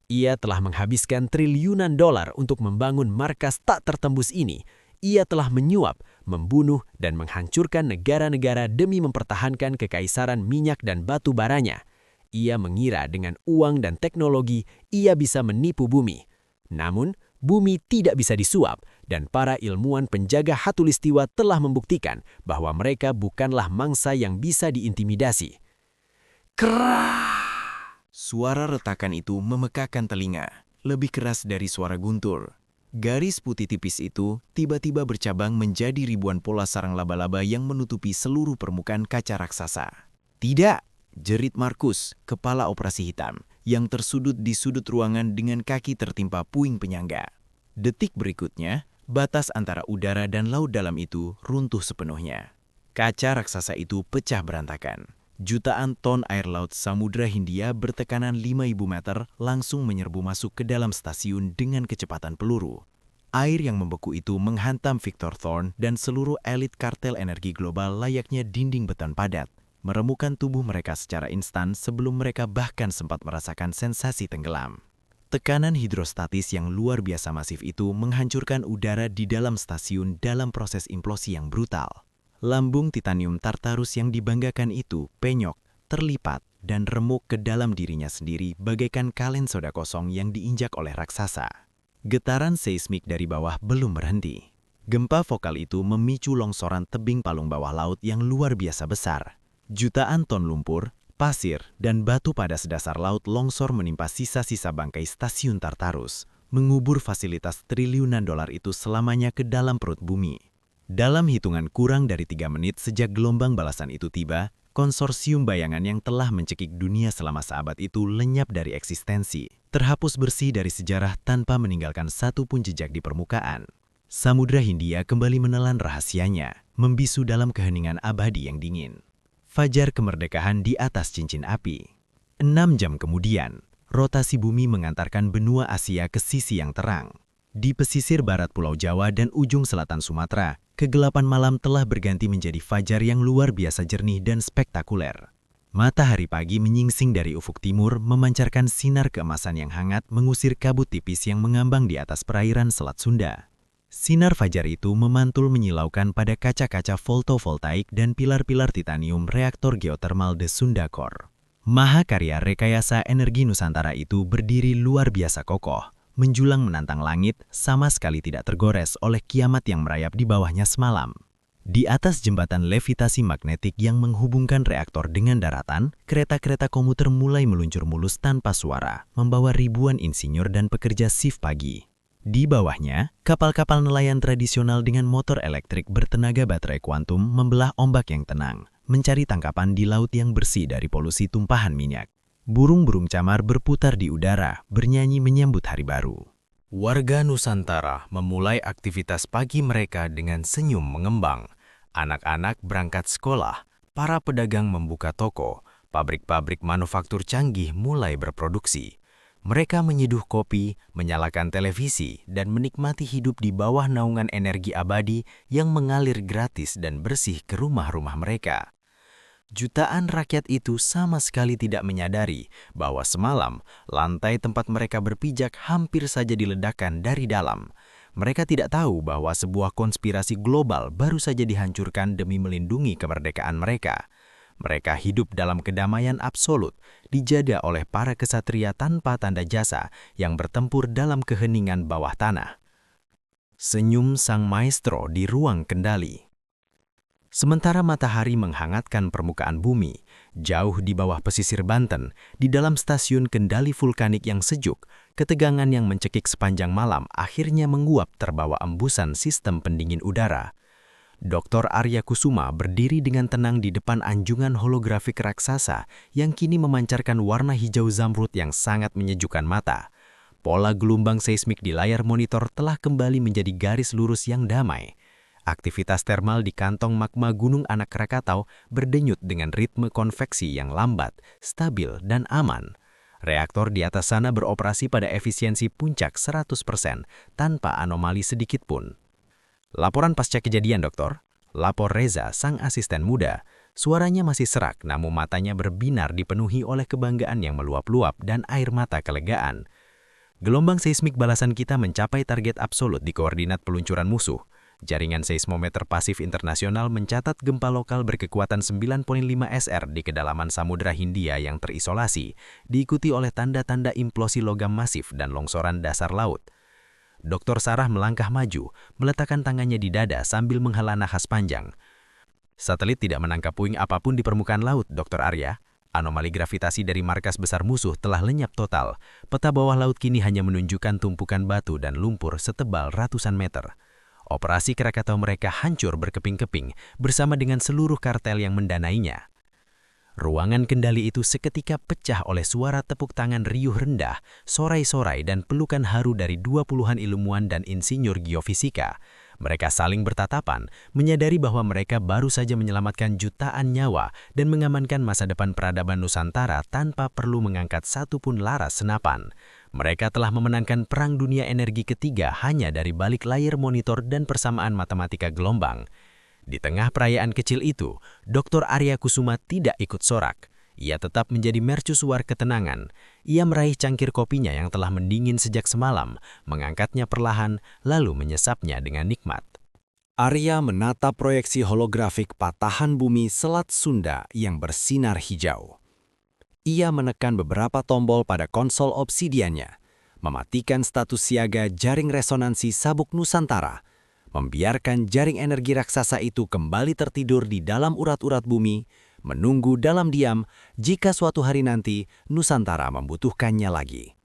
Ia telah menghabiskan triliunan dolar untuk membangun markas tak tertembus ini. Ia telah menyuap, membunuh, dan menghancurkan negara-negara demi mempertahankan kekaisaran minyak dan batu baranya. Ia mengira dengan uang dan teknologi ia bisa menipu bumi. Namun, bumi tidak bisa disuap, dan para ilmuwan penjaga khatulistiwa telah membuktikan bahwa mereka bukanlah mangsa yang bisa diintimidasi. Kerah! Suara retakan itu memekakan telinga, lebih keras dari suara guntur. Garis putih tipis itu tiba-tiba bercabang menjadi ribuan pola sarang laba-laba yang menutupi seluruh permukaan kaca raksasa. "Tidak!" jerit Markus, kepala operasi hitam, yang tersudut di sudut ruangan dengan kaki tertimpa puing penyangga. Detik berikutnya, batas antara udara dan laut dalam itu runtuh sepenuhnya. Kaca raksasa itu pecah berantakan. Jutaan ton air laut Samudra Hindia bertekanan 5.000 meter langsung menyerbu masuk ke dalam stasiun dengan kecepatan peluru. Air yang membeku itu menghantam Victor Thorn dan seluruh elit kartel energi global layaknya dinding beton padat, meremukkan tubuh mereka secara instan sebelum mereka bahkan sempat merasakan sensasi tenggelam. Tekanan hidrostatis yang luar biasa masif itu menghancurkan udara di dalam stasiun dalam proses implosi yang brutal. Lambung titanium Tartarus yang dibanggakan itu penyok, terlipat, dan remuk ke dalam dirinya sendiri bagaikan kalen soda kosong yang diinjak oleh raksasa. Getaran seismik dari bawah belum berhenti. Gempa vokal itu memicu longsoran tebing palung bawah laut yang luar biasa besar. Jutaan ton lumpur, pasir, dan batu padas dasar laut longsor menimpa sisa-sisa bangkai stasiun Tartarus, mengubur fasilitas triliunan dolar itu selamanya ke dalam perut bumi. Dalam hitungan kurang dari 3 menit sejak gelombang balasan itu tiba, konsorsium bayangan yang telah mencekik dunia selama seabad itu lenyap dari eksistensi, terhapus bersih dari sejarah tanpa meninggalkan satu pun jejak di permukaan. Samudra Hindia kembali menelan rahasianya, membisu dalam keheningan abadi yang dingin. Fajar kemerdekaan di atas cincin api. 6 jam kemudian, rotasi bumi mengantarkan benua Asia ke sisi yang terang. Di pesisir barat Pulau Jawa dan ujung selatan Sumatera, kegelapan malam telah berganti menjadi fajar yang luar biasa jernih dan spektakuler. Matahari pagi menyingsing dari ufuk timur, memancarkan sinar keemasan yang hangat mengusir kabut tipis yang mengambang di atas perairan Selat Sunda. Sinar fajar itu memantul menyilaukan pada kaca-kaca fotovoltaik dan pilar-pilar titanium reaktor geotermal de Sunda Core. Mahakarya rekayasa energi Nusantara itu berdiri luar biasa kokoh, menjulang menantang langit, sama sekali tidak tergores oleh kiamat yang merayap di bawahnya semalam. Di atas jembatan levitasi magnetik yang menghubungkan reaktor dengan daratan, kereta-kereta komuter mulai meluncur mulus tanpa suara, membawa ribuan insinyur dan pekerja shift pagi. Di bawahnya, kapal-kapal nelayan tradisional dengan motor elektrik bertenaga baterai kuantum membelah ombak yang tenang, mencari tangkapan di laut yang bersih dari polusi tumpahan minyak. Burung-burung camar berputar di udara, bernyanyi menyambut hari baru. Warga Nusantara memulai aktivitas pagi mereka dengan senyum mengembang. Anak-anak berangkat sekolah, para pedagang membuka toko, pabrik-pabrik manufaktur canggih mulai berproduksi. Mereka menyeduh kopi, menyalakan televisi, dan menikmati hidup di bawah naungan energi abadi yang mengalir gratis dan bersih ke rumah-rumah mereka. Jutaan rakyat itu sama sekali tidak menyadari bahwa semalam lantai tempat mereka berpijak hampir saja diledakkan dari dalam. Mereka tidak tahu bahwa sebuah konspirasi global baru saja dihancurkan demi melindungi kemerdekaan mereka. Mereka hidup dalam kedamaian absolut, dijaga oleh para kesatria tanpa tanda jasa yang bertempur dalam keheningan bawah tanah. Senyum sang maestro di ruang kendali. Sementara matahari menghangatkan permukaan bumi, jauh di bawah pesisir Banten, di dalam stasiun kendali vulkanik yang sejuk, ketegangan yang mencekik sepanjang malam akhirnya menguap terbawa embusan sistem pendingin udara. Dr. Arya Kusuma berdiri dengan tenang di depan anjungan holografik raksasa yang kini memancarkan warna hijau zamrud yang sangat menyejukkan mata. Pola gelombang seismik di layar monitor telah kembali menjadi garis lurus yang damai. Aktivitas termal di kantong magma Gunung Anak Krakatau berdenyut dengan ritme konveksi yang lambat, stabil, dan aman. Reaktor di atas sana beroperasi pada efisiensi puncak 100% tanpa anomali sedikit pun. Laporan pasca kejadian, dokter. Lapor Reza, sang asisten muda. Suaranya masih serak, namun matanya berbinar dipenuhi oleh kebanggaan yang meluap-luap dan air mata kelegaan. Gelombang seismik balasan kita mencapai target absolut di koordinat peluncuran musuh. Jaringan seismometer pasif internasional mencatat gempa lokal berkekuatan 9,5 SR di kedalaman Samudra Hindia yang terisolasi, diikuti oleh tanda-tanda implosi logam masif dan longsoran dasar laut. Dr. Sarah melangkah maju, meletakkan tangannya di dada sambil menghela nafas panjang. Satelit tidak menangkap puing apapun di permukaan laut, Dr. Arya. Anomali gravitasi dari markas besar musuh telah lenyap total. Peta bawah laut kini hanya menunjukkan tumpukan batu dan lumpur setebal ratusan meter. Operasi Krakatau mereka hancur berkeping-keping bersama dengan seluruh kartel yang mendanainya. Ruangan kendali itu seketika pecah oleh suara tepuk tangan riuh rendah, sorai-sorai dan pelukan haru dari 20-an ilmuwan dan insinyur geofisika. Mereka saling bertatapan, menyadari bahwa mereka baru saja menyelamatkan jutaan nyawa dan mengamankan masa depan peradaban Nusantara tanpa perlu mengangkat satu pun laras senapan. Mereka telah memenangkan Perang Dunia Energi Ketiga hanya dari balik layar monitor dan persamaan matematika gelombang. Di tengah perayaan kecil itu, Dr. Arya Kusuma tidak ikut sorak. Ia tetap menjadi mercusuar ketenangan. Ia meraih cangkir kopinya yang telah mendingin sejak semalam, mengangkatnya perlahan, lalu menyesapnya dengan nikmat. Arya menatap proyeksi holografik patahan bumi Selat Sunda yang bersinar hijau. Ia menekan beberapa tombol pada konsol obsidiannya, mematikan status siaga jaring resonansi sabuk Nusantara, membiarkan jaring energi raksasa itu kembali tertidur di dalam urat-urat bumi, menunggu dalam diam jika suatu hari nanti Nusantara membutuhkannya lagi.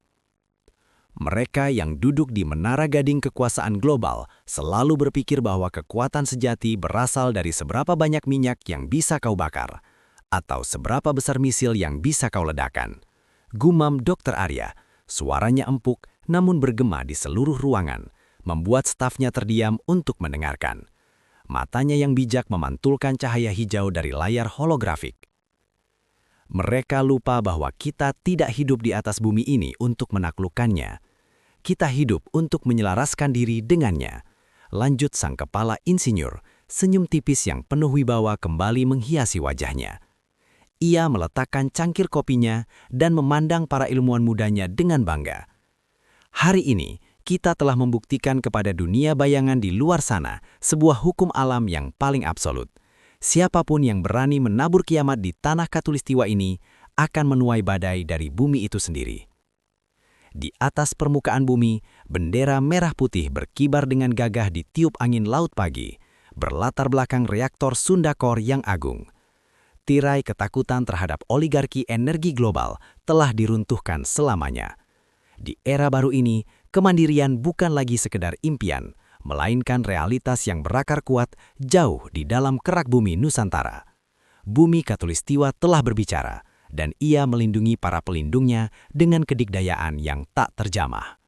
Mereka yang duduk di menara gading kekuasaan global selalu berpikir bahwa kekuatan sejati berasal dari seberapa banyak minyak yang bisa kau bakar, atau seberapa besar misil yang bisa kau ledakan. Gumam Dr. Arya, suaranya empuk namun bergema di seluruh ruangan, membuat stafnya terdiam untuk mendengarkan. Matanya yang bijak memantulkan cahaya hijau dari layar holografik. Mereka lupa bahwa kita tidak hidup di atas bumi ini untuk menaklukkannya. Kita hidup untuk menyelaraskan diri dengannya. Lanjut sang kepala insinyur, senyum tipis yang penuh wibawa kembali menghiasi wajahnya. Ia meletakkan cangkir kopinya dan memandang para ilmuwan mudanya dengan bangga. Hari ini, kita telah membuktikan kepada dunia bayangan di luar sana sebuah hukum alam yang paling absolut. Siapapun yang berani menabur kiamat di tanah Katulistiwa ini akan menuai badai dari bumi itu sendiri. Di atas permukaan bumi, bendera merah putih berkibar dengan gagah ditiup angin laut pagi, berlatar belakang reaktor Sunda Core yang agung. Tirai ketakutan terhadap oligarki energi global telah diruntuhkan selamanya. Di era baru ini, kemandirian bukan lagi sekedar impian, melainkan realitas yang berakar kuat jauh di dalam kerak bumi Nusantara. Bumi Katulistiwa telah berbicara, dan ia melindungi para pelindungnya dengan kedikdayaan yang tak terjamah.